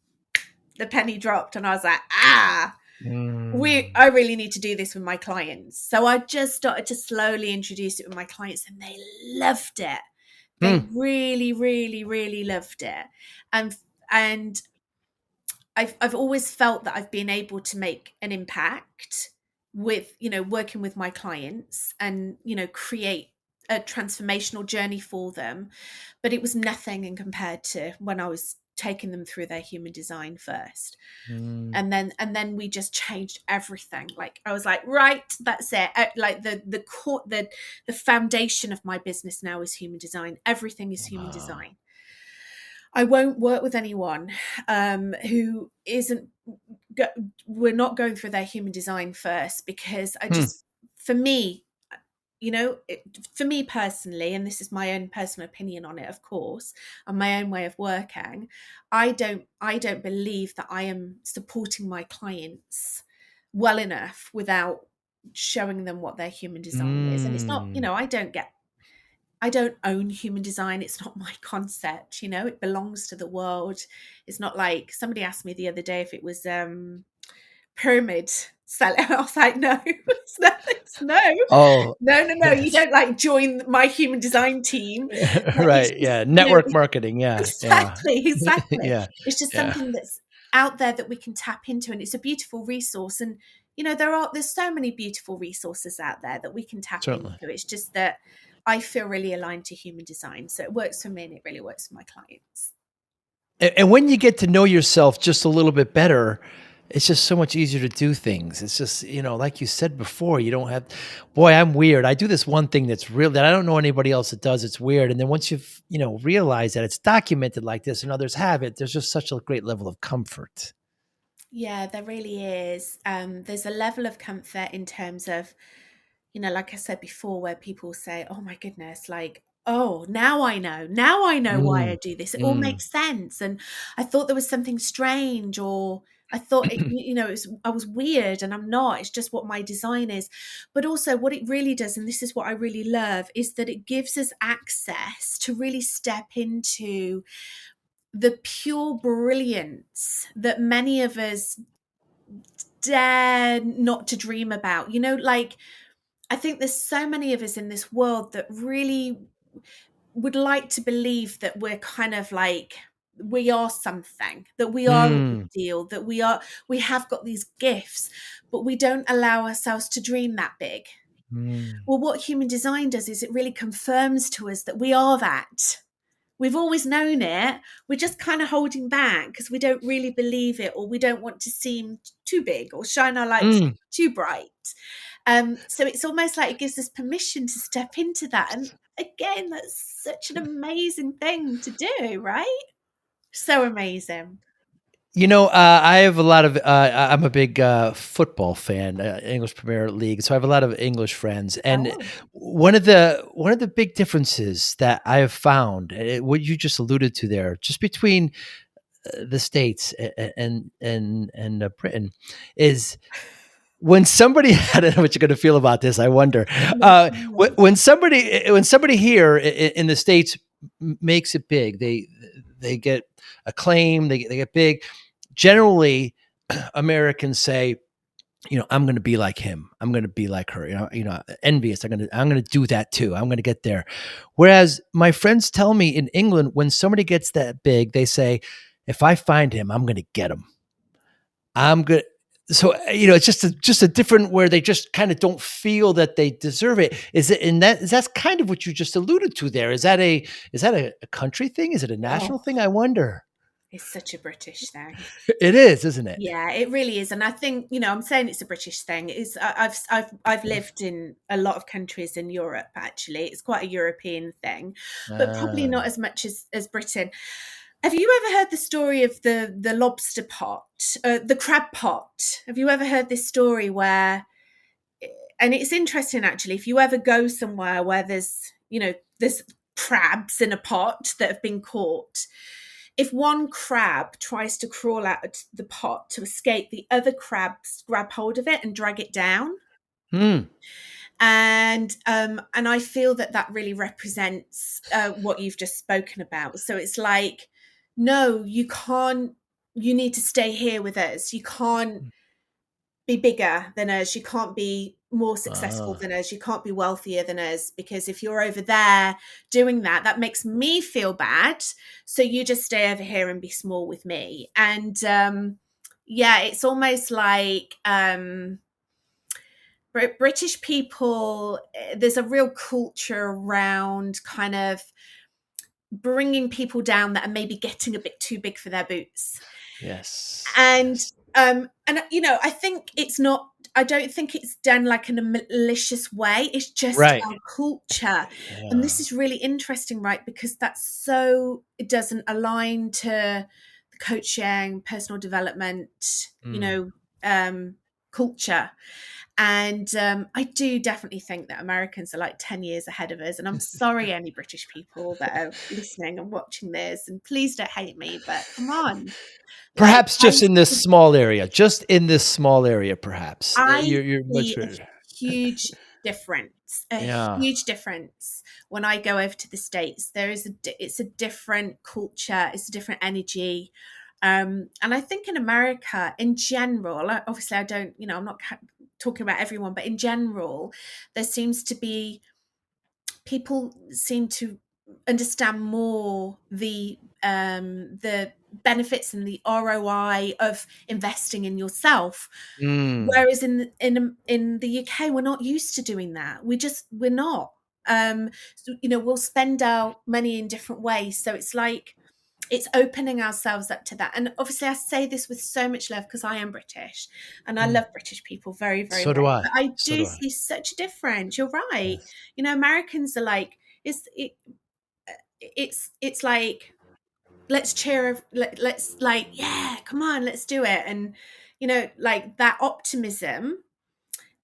the penny dropped, and I was like, Mm. I really need to do this with my clients. So I just started to slowly introduce it with my clients, and they loved it. They Hmm. really, really, really loved it. And I've always felt that I've been able to make an impact with, working with my clients, and, create a transformational journey for them. But it was nothing in compared to when I was taking them through their human design first. Mm. And then we just changed everything. Like, I was like, right, that's it. Like, the core, the foundation of my business now is human design. Everything is human Wow. design. I won't work with anyone who isn't. Go, we're not going through their human design first, because Hmm. for me, for me personally, and this is my own personal opinion on it, of course, and my own way of working, I don't believe that I am supporting my clients well enough without showing them what their human design is. And it's not, Mm. I don't own human design. It's not my concept, it belongs to the world. It's not like, somebody asked me the other day if it was pyramid selling. I was like, no, no, Oh, no, no, no. You yes. don't like join my human design team. Like, it's Right, just, yeah, network marketing, yeah, yeah. exactly, exactly. Yeah, It's just yeah, something that's out there that we can tap into, and it's a beautiful resource. And there's so many beautiful resources out there that we can tap into. certainly. It's just that I feel really aligned to human design, so it works for me, and it really works for my clients. And when you get to know yourself just a little bit better, it's just so much easier to do things. It's just, like you said before, you don't have, boy, I'm weird. I do this one thing that's real that I don't know anybody else that does. It's weird. And then once you've, realized that it's documented like this and others have it, there's just such a great level of comfort. Yeah, there really is. There's a level of comfort in terms of, like I said before, where people say, "Oh my goodness, like, oh, now I know. Now I know why I Mm, do this. It all mm, makes sense." And I thought there was something strange, or I thought I was weird, and I'm not. It's just what my design is. But also, what it really does, and this is what I really love, is that it gives us access to really step into the pure brilliance that many of us dare not to dream about. Like, I think there's so many of us in this world that really would like to believe that we're kind of like we are something, that we are a big Mm, deal, that we have got these gifts, but we don't allow ourselves to dream that big. mm, Well, what human design does is it really confirms to us that we are that. We've always known it. We're just kind of holding back because we don't really believe it, or we don't want to seem too big or shine our lights mm. too bright. So it's almost like it gives us permission to step into that. And again, that's such an amazing thing to do, right? So amazing. I have a lot of, I'm a big football fan, English Premier League. So I have a lot of English friends, and Oh, one of the big differences that I have found, what you just alluded to there, just between the states and Britain, is when somebody I don't know what you're going to feel about this. I wonder no, come on. when somebody here in the states makes it big, they get acclaim, they get big. Generally, Americans say, I'm going to be like him. I'm going to be like her. Envious. I'm going to do that too. I'm going to get there. Whereas my friends tell me in England, when somebody gets that big, they say, if I find him, I'm going to get him. I'm good. So it's just a different where they just kind of don't feel that they deserve it. Is it in that? Is that's kind of what you just alluded to there? Is that a country thing? Is it a Oh, national thing? I wonder. it's such a British thing. It is, isn't it? Yeah, it really is, and I think I'm saying it's a British thing. It's I've lived in a lot of countries in Europe. Actually, it's quite a European thing, but probably Ah. not as much as Britain. Have you ever heard the story of the lobster pot, the crab pot? Have you ever heard this story where? And it's interesting actually. If you ever go somewhere where there's crabs in a pot that have been caught, if one crab tries to crawl out of the pot to escape, the other crabs grab hold of it and drag it down. Hmm. And I feel that that really represents what you've just spoken about. So it's like, no, you can't. You need to stay here with us. You can't be bigger than us. You can't be more successful Ah. than us. You can't be wealthier than us, because if you're over there doing that, that makes me feel bad. So you just stay over here and be small with me. And yeah, it's almost like British people, there's a real culture around kind of bringing people down that are maybe getting a bit too big for their boots. Yes. And Yes. I think it's not, I don't think it's done like in a malicious way. It's just Right. our culture. And Yeah. this is really interesting, right? Because it doesn't align to the coaching, personal development, Mm. culture. And I do definitely think that Americans are like 10 years ahead of us. And I'm sorry, any British people that are listening and watching this, and please don't hate me, but come on. Like, Perhaps just in this small area. Just in this small area, perhaps. I You're much. see a huge a Yeah. huge difference when I go over to the States. It's a different culture, it's a different energy. And I think in America, in general, obviously, I don't, I'm not talking about everyone, but in general, there seems to be people seem to understand more the benefits and the ROI of investing in yourself. Mm. Whereas in the UK, we're not used to doing that. We're not. So, we'll spend our money in different ways. So it's like it's opening ourselves up to that. And obviously, I say this with so much love because I am British and I Mm. love British people very, very So do much. I. But I So do do I. see such a difference. You're right. Yes. Americans are like it's like, let's let's like, yeah, come on, let's do it. And like that optimism.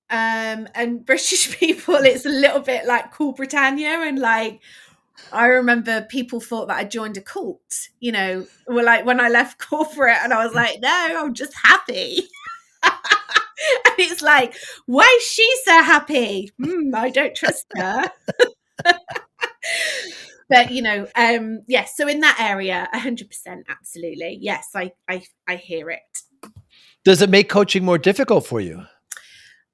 And British people, it's a little bit like Cool Britannia, and like I remember people thought that I joined a cult, were like when I left corporate, and I was like, no, I'm just happy. And it's like, why is she so happy? I don't trust her. But yes, so in that area, 100%, absolutely, yes, I hear it. Does it make coaching more difficult for you?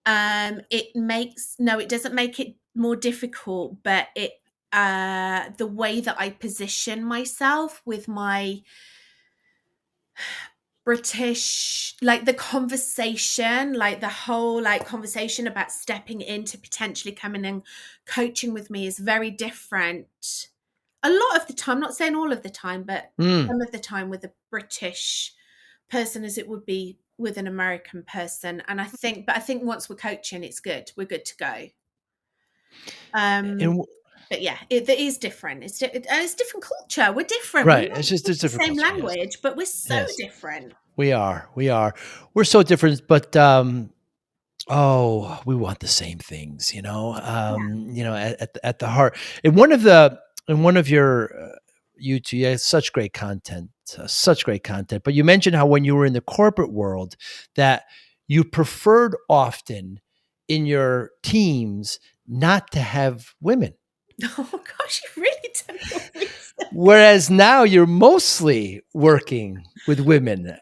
It makes no, it doesn't make it more difficult, but it the way that I position myself with my British, like the conversation, like the whole like conversation about stepping into potentially coming and coaching with me is very different. A lot of the time, not saying all of the time, but Mm. some of the time with a British person as it would be with an American person. And I think once we're coaching, it's good. We're good to go. Um, And but yeah, it is different. It's different culture. We're different. We right, might it's just speak it's the different same culture. Yes, language, but we're so yes, different. we are. We are. We're so different, but oh, we want the same things, Yeah. at the heart. In one of your YouTube, you have such great content. But you mentioned how when you were in the corporate world, that you preferred often in your teams not to have women, Oh gosh, you really don't know research. whereas now you're mostly working with women.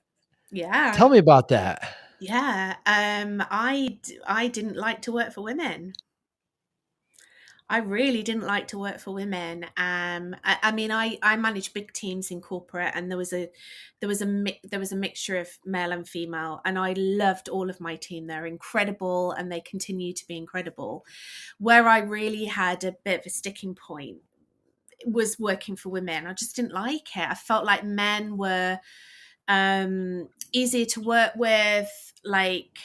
Yeah, Tell me about that. yeah. I didn't like to work for women. I really didn't like to work for women. I mean, I managed big teams in corporate, and there was a mixture of male and female, and I loved all of my team. They're incredible, and they continue to be incredible. Where I really had a bit of a sticking point was working for women. I just didn't like it. I felt like men were easier to work with. Like,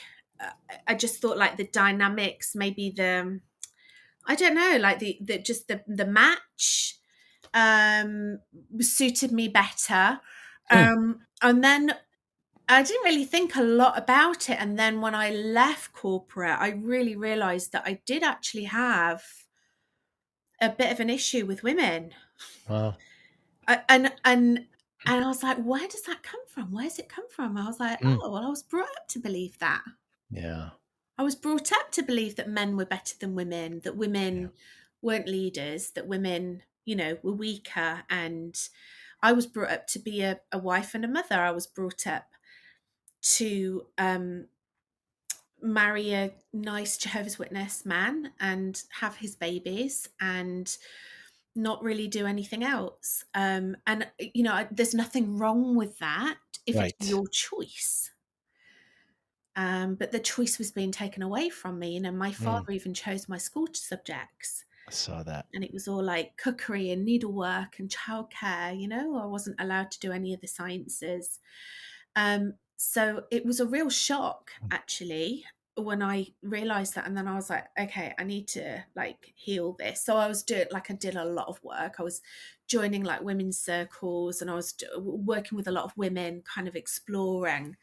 I just thought like the dynamics, maybe the I don't know, like the just the match um suited me better. Hmm. And then I didn't really think a lot about it. And then when I left corporate, I really realized that I did actually have a bit of an issue with women. Wow. I, and I was like, where does that come from? Where's it come from? I was like, Mm. oh, well, I was brought up to believe that. Yeah. I was brought up to believe that men were better than women, that Yeah. women weren't leaders, that women, were weaker. And I was brought up to be a wife and a mother. I was brought up to marry a nice Jehovah's Witness man and have his babies and not really do anything else. And, there's nothing wrong with that if it's Right. your choice. But the choice was being taken away from me. My Mm. father even chose my school subjects, I saw that. and it was all like cookery and needlework and childcare. I wasn't allowed to do any of the sciences. So it was a real shock, actually, when I realized that. And then I was like, okay, I need to like heal this. So I did a lot of work. I was joining like women's circles, and I was working with a lot of women, kind of exploring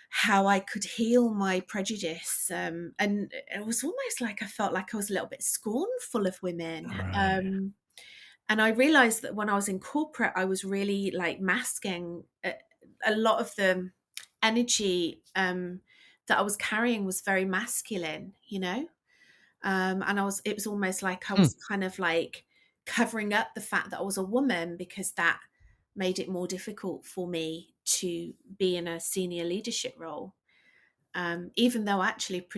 how I could heal my prejudice. And it was almost like I felt like I was a little bit scornful of women. Right. And I realized that when I was in corporate, I was really like masking a lot of the energy that I was carrying was very masculine, and it was almost like I Hmm. was kind of like covering up the fact that I was a woman, because that made it more difficult for me to be in a senior leadership role. Even though actually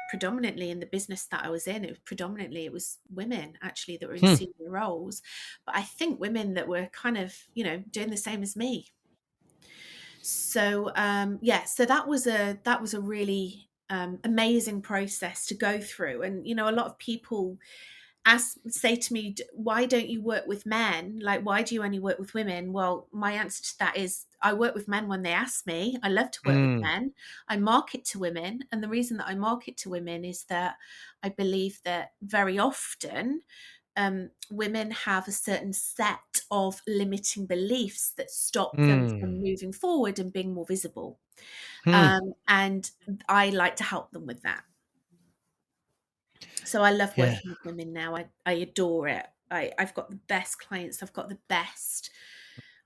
predominantly in the business that I was in, it was women actually that were in Hmm. senior roles, but I think women that were kind of doing the same as me. So yeah, so that was a really amazing process to go through. And a lot of people say to me, why don't you work with men? Like, why do you only work with women? Well, my answer to that is I work with men when they ask me. I love to work with Mm. men. I market to women, and the reason that I market to women is that I believe that very often women have a certain set of limiting beliefs that stop them Mm. from moving forward and being more visible. Hmm. And I like to help them with that. So I love Yeah. working with women now. I adore it. I've got the best clients.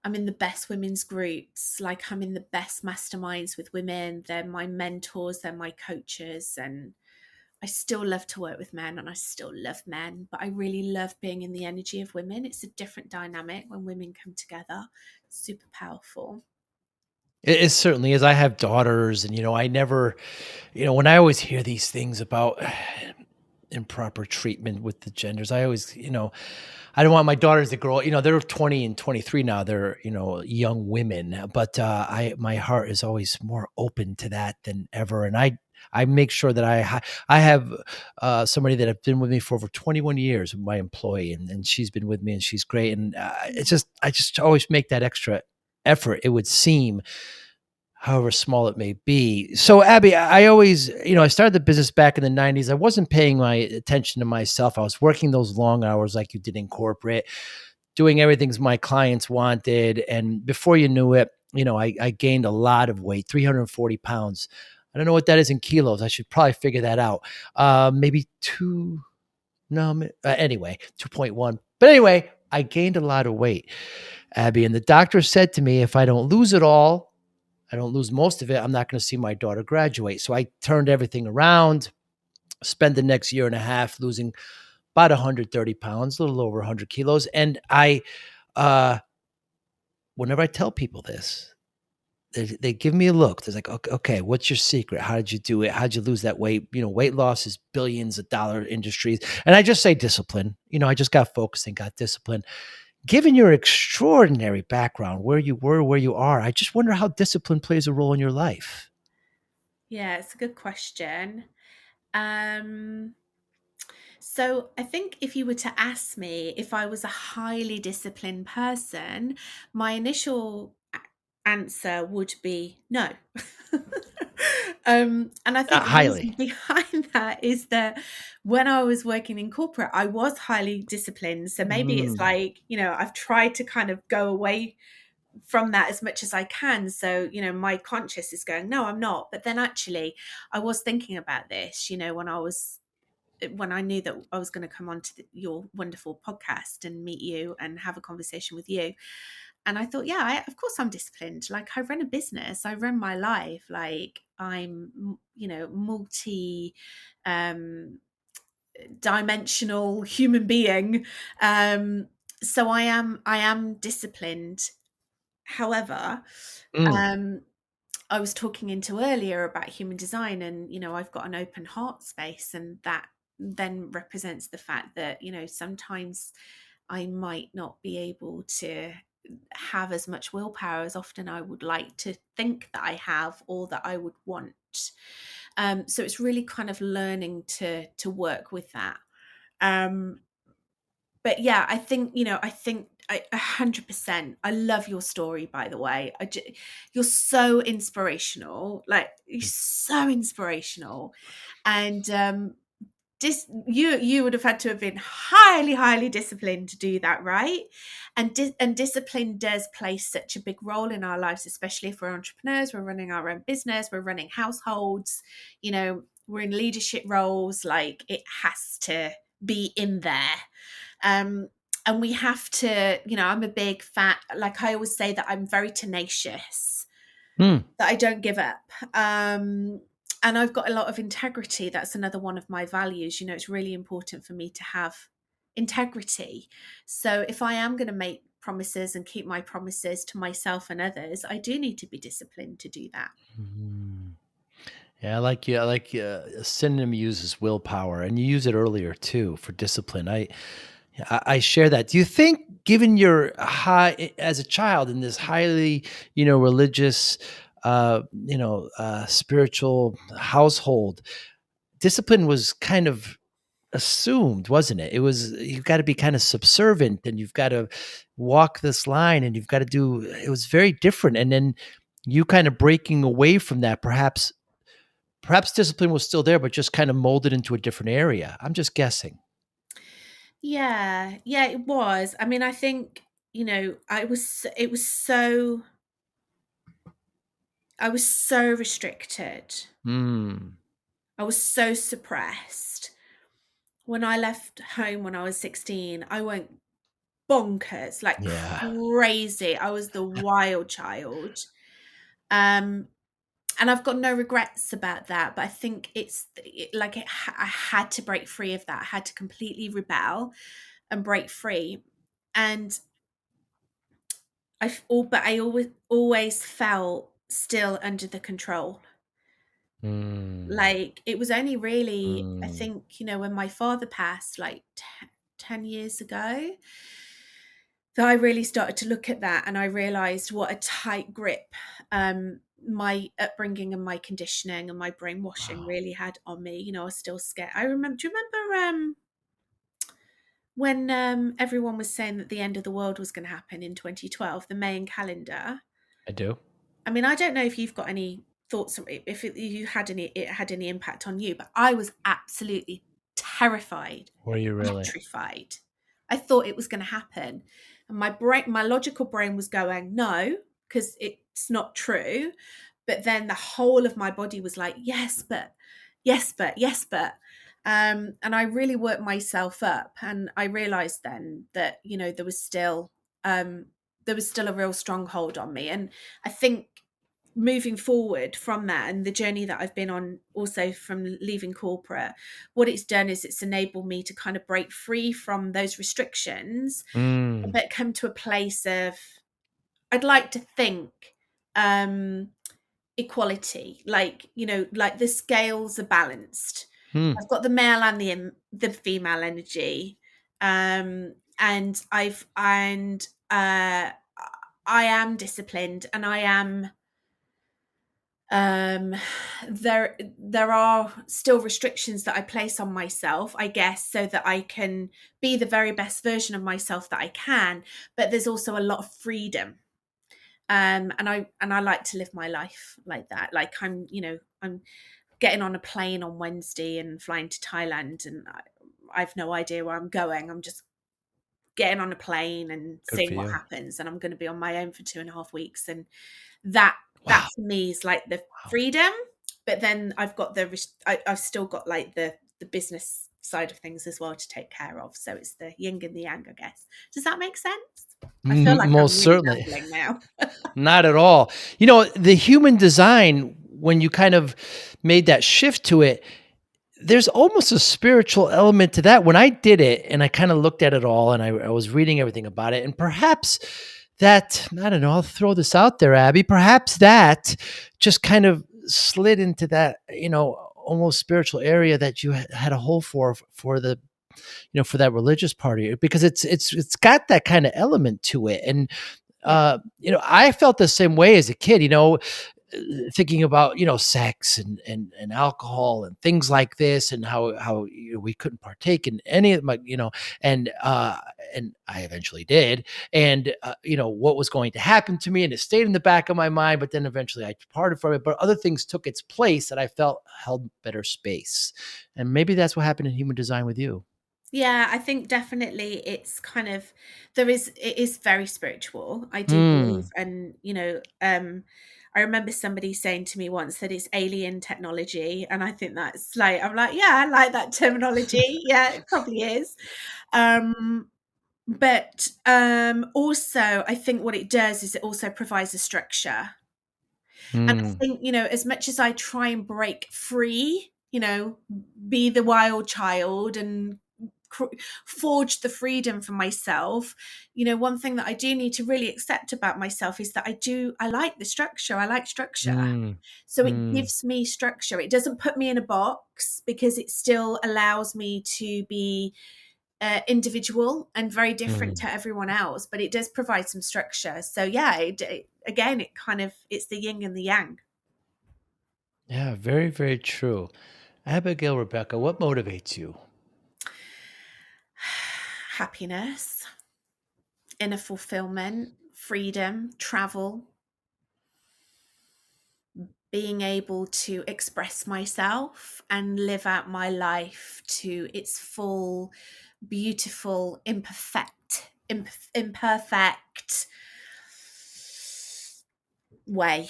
I'm in the best women's groups. Like, I'm in the best masterminds with women. They're my mentors, they're my coaches. And I still love to work with men, and I still love men, but I really love being in the energy of women. It's a different dynamic when women come together. Super powerful. It certainly is. I have daughters, and, I never when I always hear these things about improper treatment with the genders, I always, I don't want my daughters to grow, they're 20 and 23 now. They're, young women, but my heart is always more open to that than ever. And I make sure that I have somebody that have been with me for over 21 years, my employee, and she's been with me and she's great. And I just always make that extra effort, it would seem, however small it may be. So, Abby, I always, I started the business back in the 90s. I wasn't paying my attention to myself. I was working those long hours like you did in corporate, doing everything my clients wanted. And before you knew it, I gained a lot of weight, 340 pounds. I don't know what that is in kilos. I should probably figure that out. Maybe two, no, anyway, 2.1. But anyway, I gained a lot of weight, Abby. And the doctor said to me, if I don't lose it all, I don't lose most of it, I'm not going to see my daughter graduate. So I turned everything around, spent the next year and a half losing about 130 pounds, a little over 100 kilos. And uh, whenever I tell people this, they give me a look. They're like, okay, what's your secret? How did you do it? How'd you lose that weight? Weight loss is billions of dollar industries. And I just say discipline. I just got focused and got discipline. Given your extraordinary background, where you were, where you are, I just wonder how discipline plays a role in your life. Yeah, it's a good question. Um, so I think if you were to ask me if I was a highly disciplined person, my initial answer would be no. And I think Not the reason highly. behind that is that when I was working in corporate, I was highly disciplined. So maybe it's Mm. like, I've tried to kind of go away from that as much as I can. So, my conscious is going, no, I'm not. But then actually, I was thinking about this, when I knew that I was going to come on to your wonderful podcast and meet you and have a conversation with you. And I thought, yeah, of course I'm disciplined. Like, I run a business, I run my life. Like, I'm, multi um, dimensional human being. Um, so I am disciplined. However, Mm. um, I was talking into earlier about human design, and I've got an open heart space, and that then represents the fact that sometimes I might not be able to have as much willpower as often I would like to think that I have or that I would want. So it's really kind of learning to work with that. Um, but yeah, I think 100%. I love your story, by the way. You're so inspirational. Like, you're so inspirational, and you would have had to have been highly, highly disciplined to do that, right? And discipline does play such a big role in our lives, especially if we're entrepreneurs. We're running our own business. We're running households. We're in leadership roles. Like, it has to be in there. Um, and we have to, I'm a big fat, like I always say that I'm very tenacious, Mm. that I don't give up. And I've got a lot of integrity. That's another one of my values. It's really important for me to have integrity. So if I am going to make promises and keep my promises to myself and others, I do need to be disciplined to do that. Mm. Yeah, a synonym uses willpower, and you use it earlier too for discipline. I share that. Do you think, given your as a child in this highly, religious, spiritual household, discipline was kind of assumed, wasn't it? It was, you've got to be kind of subservient, and you've got to walk this line, and you've got to do. It was very different, and then you kind of breaking away from that, perhaps discipline was still there, but just kind of molded into a different area. I'm just guessing. Yeah, yeah, it was. I mean, I think, I was so restricted. Mm. I was so suppressed. When I left home when I was 16, I went bonkers, like Yeah. crazy. I was the wild child. Um, and I've got no regrets about that, but I think I had to break free of that. I had to completely rebel and break free. And but I always felt still under the control. Mm. Like, it was only really, I Mm. think, when my father passed, like, 10 years ago, that I really started to look at that, and I realized what a tight grip, my upbringing and my conditioning and my brainwashing Wow. really had on me. I was still scared. I remember Do you remember, when, everyone was saying that the end of the world was gonna happen in 2012, the Mayan calendar? I do. I mean, I don't know if you've got any thoughts on it, if it had any impact on you, but I was absolutely terrified, Were you really? petrified. I thought it was going to happen, and my logical brain was going no, because it's not true. But then the whole of my body was like, yes, but, yes, but, yes, but. And I really worked myself up, and I realized then that um, there was still a real stronghold on me, and I think moving forward from that and the journey that I've been on, also from leaving corporate, what it's done is it's enabled me to kind of break free from those restrictions, Mm. but come to a place of, I'd like to think, um, equality. Like, like the scales are balanced. Hmm. I've got the male and the female energy, and I am disciplined, and I am, um there are still restrictions that I place on myself, I guess, so that I can be the very best version of myself that I can. But there's also a lot of freedom, and I like to live my life like that. Like, I'm getting on a plane on Wednesday and flying to Thailand, and I've no idea where I'm going. I'm just getting on a plane and Good for seeing what you. happens, and I'm going to be on my own for 2.5 weeks, and that that Wow. to me is like the Wow. freedom. But then I've still got like the business side of things as well to take care of, so it's the yin and the yang, I guess. Does that make sense? I feel like I'm Most really certainly. rambling now. Not at all. The human design, when you kind of made that shift to it, there's almost a spiritual element to that. When I did it and I kind of looked at it all and I was reading everything about it, and perhaps that, I don't know, I'll throw this out there, Abby, perhaps that just kind of slid into that, almost spiritual area that you had a hole for the, for that religious part of it, because it's got that kind of element to it. And Yeah. I felt the same way as a kid, thinking about, sex and alcohol and things like this, and how we couldn't partake in any of my, and I eventually did, and what was going to happen to me, and it stayed in the back of my mind. But then eventually I departed from it, but other things took its place that I felt held better space, and maybe that's what happened in human design with you. Yeah, I think definitely it's kind of, it is very spiritual, I do believe. Hmm. And I remember somebody saying to me once that it's alien technology, and I think that's like, I'm like, yeah, I like that terminology. Yeah, it probably is. Um but also, I think what it does is it also provides a structure. And I Hmm. think, as much as I try and break free, be the wild child and forge the freedom for myself, one thing that I do need to really accept about myself is that I like the structure. I like structure. Hmm. So it Hmm. gives me structure. It doesn't put me in a box, because it still allows me to be individual and very different Hmm. to everyone else, but it does provide some structure. So yeah, again, it's the yin and the yang. Yeah, very, very true. Abigail Rebecca, what motivates you? Happiness, inner fulfillment, freedom, travel, being able to express myself and live out my life to its full, beautiful, imperfect way.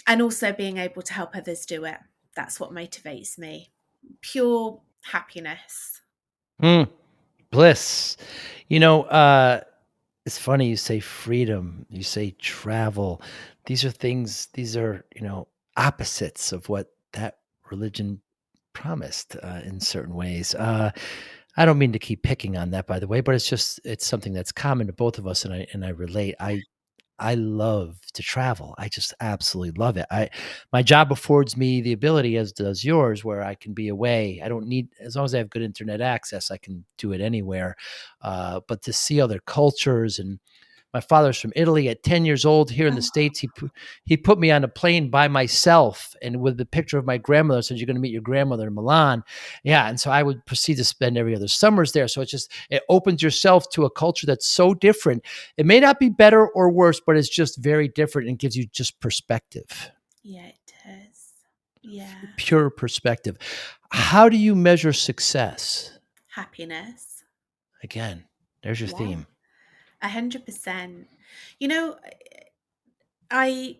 And also being able to help others do it. That's what motivates me. Pure happiness. Mm, bliss. You know, uh, it's funny you say freedom, you say travel. These are, opposites of what that religion promised in certain ways. I don't mean to keep picking on that, by the way, but it's something that's common to both of us, and I relate. I love to travel. I just absolutely love it. My job affords me the ability, as does yours, where I can be away. I don't need, as long as I have good internet access, I can do it anywhere. But to see other cultures, and my father's from Italy. At 10 years old here in the Oh, States, he put me on a plane by myself and with the picture of my grandmother, said, "You're going to meet your grandmother in Milan." Yeah. And so I would proceed to spend every other summers there. So it opens yourself to a culture that's so different. It may not be better or worse, but it's just very different and gives you just perspective, yeah, it is. Yeah. pure perspective. How do you measure success? Happiness. Again, there's your Yeah. theme. 100%. You know, I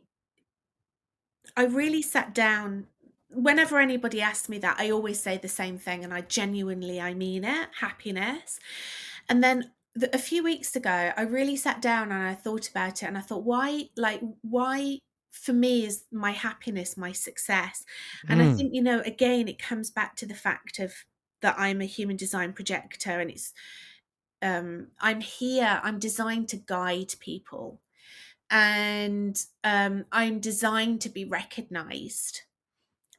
I really sat down. Whenever anybody asks me that, I always say the same thing, and I mean it, happiness. And then a few weeks ago, I really sat down and I thought about it, and I thought, why for me is my happiness my success? And I Mm, think, again, it comes back to the fact of that I'm a human design projector, and I'm here, I'm designed to guide people, and I'm designed to be recognized.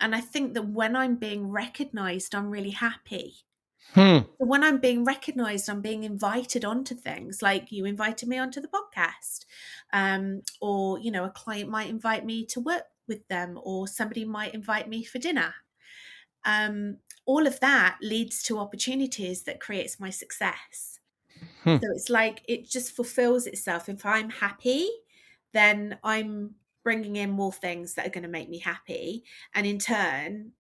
And I think that when I'm being recognized, I'm really happy. hmm. So when I'm being recognized, I'm being invited onto things like you invited me onto the podcast, or a client might invite me to work with them, or somebody might invite me for dinner. Um, all of that leads to opportunities that creates my success. Hmm. So it's like it just fulfills itself. If I'm happy, then I'm bringing in more things that are going to make me happy, and in turn,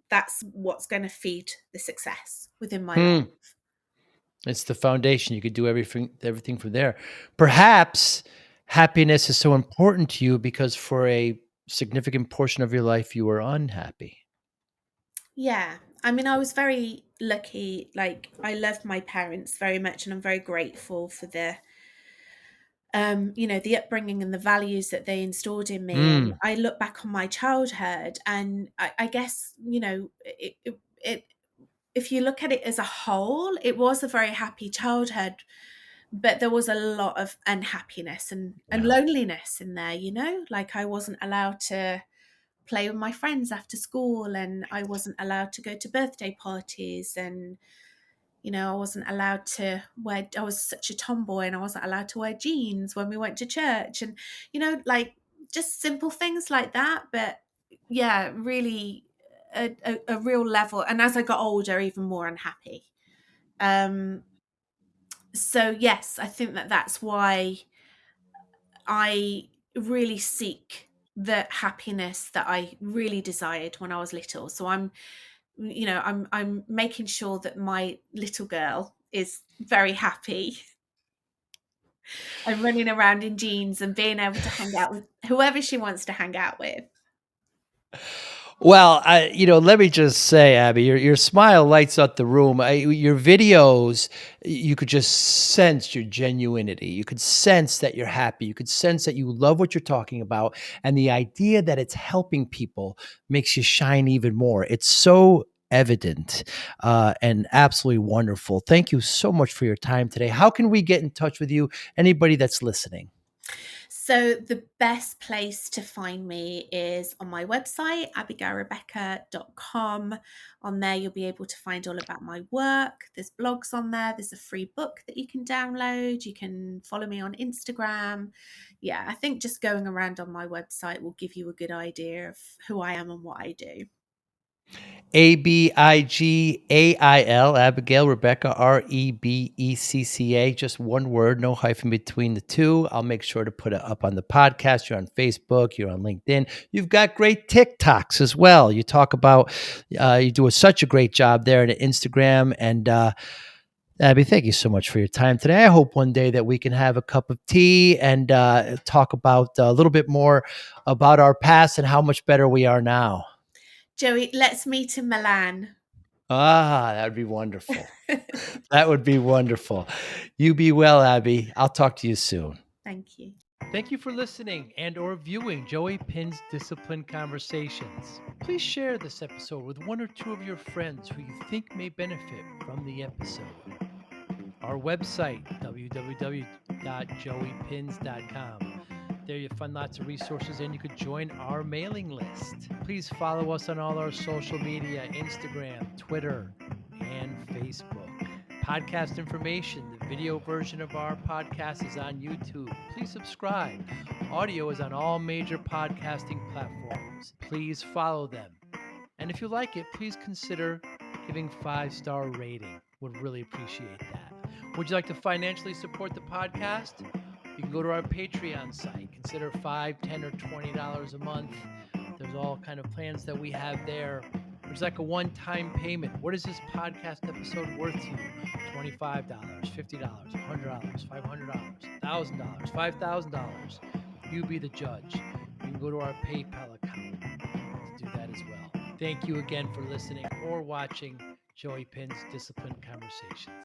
that's what's going to feed the success within my Hmm. life. It's the foundation. You could do everything from there. Perhaps happiness is so important to you because for a significant portion of your life you were unhappy. Yeah. I mean, I was very lucky. Like, I love my parents very much, and I'm very grateful for the upbringing and the values that they installed in me. And Mm. I look back on my childhood, and I guess, if you look at it as a whole, it was a very happy childhood, but there was a lot of unhappiness and Yeah. loneliness in there, like I wasn't allowed to play with my friends after school, and I wasn't allowed to go to birthday parties, and I wasn't allowed to wear, I was such a tomboy, and I wasn't allowed to wear jeans when we went to church, and like just simple things like that. But yeah, really a real level. And as I got older, even more unhappy. um so yes, I think that that's why I really seek the happiness that I really desired when I was little. So I'm making sure that my little girl is very happy and running around in jeans and being able to hang out with whoever she wants to hang out with. Well, let me just say, Abby, your smile lights up the room. Your videos, you could just sense your genuinity. You could sense that you're happy. You could sense that you love what you're talking about, and the idea that it's helping people makes you shine even more. It's so evident and absolutely wonderful. Thank you so much for your time today. How can we get in touch with you? Anybody that's listening. So the best place to find me is on my website, abigailrebecca.com. On there, you'll be able to find all about my work. There's blogs on there. There's a free book that you can download. You can follow me on Instagram. Yeah, I think just going around on my website will give you a good idea of who I am and what I do. Abigail, Abigail Rebecca, Rebecca, just one word, no hyphen between the two. I'll make sure to put it up on the podcast. You're on Facebook, you're on LinkedIn. You've got great TikToks as well. You talk about, you do such a great job there on Instagram. And Abby, thank you so much for your time today. I hope one day that we can have a cup of tea and talk about a little bit more about our past and how much better we are now. Joey, let's meet in Milan. Ah, that would be wonderful. That would be wonderful. You be well, Abby. I'll talk to you soon. Thank you. Thank you for listening and or viewing Joey Pinz Discipline Conversations. Please share this episode with one or two of your friends who you think may benefit from the episode. Our website, www.joeypins.com. There you find lots of resources and you could join our mailing list. Please follow us on all our social media, Instagram, Twitter, and Facebook. Podcast information, the video version of our podcast is on YouTube. Please subscribe. Audio is on all major podcasting platforms. Please follow them. And if you like it, please consider giving 5-star rating. Would really appreciate that. Would you like to financially support the podcast? You can go to our Patreon site. Consider $5, $10, or $20 a month. There's all kind of plans that we have there. There's like a one-time payment. What is this podcast episode worth to you? $25, $50, $100, $500, $1,000, $5,000. You be the judge. You can go to our PayPal account to do that as well. Thank you again for listening or watching Joey Pinz Disciplined Conversations.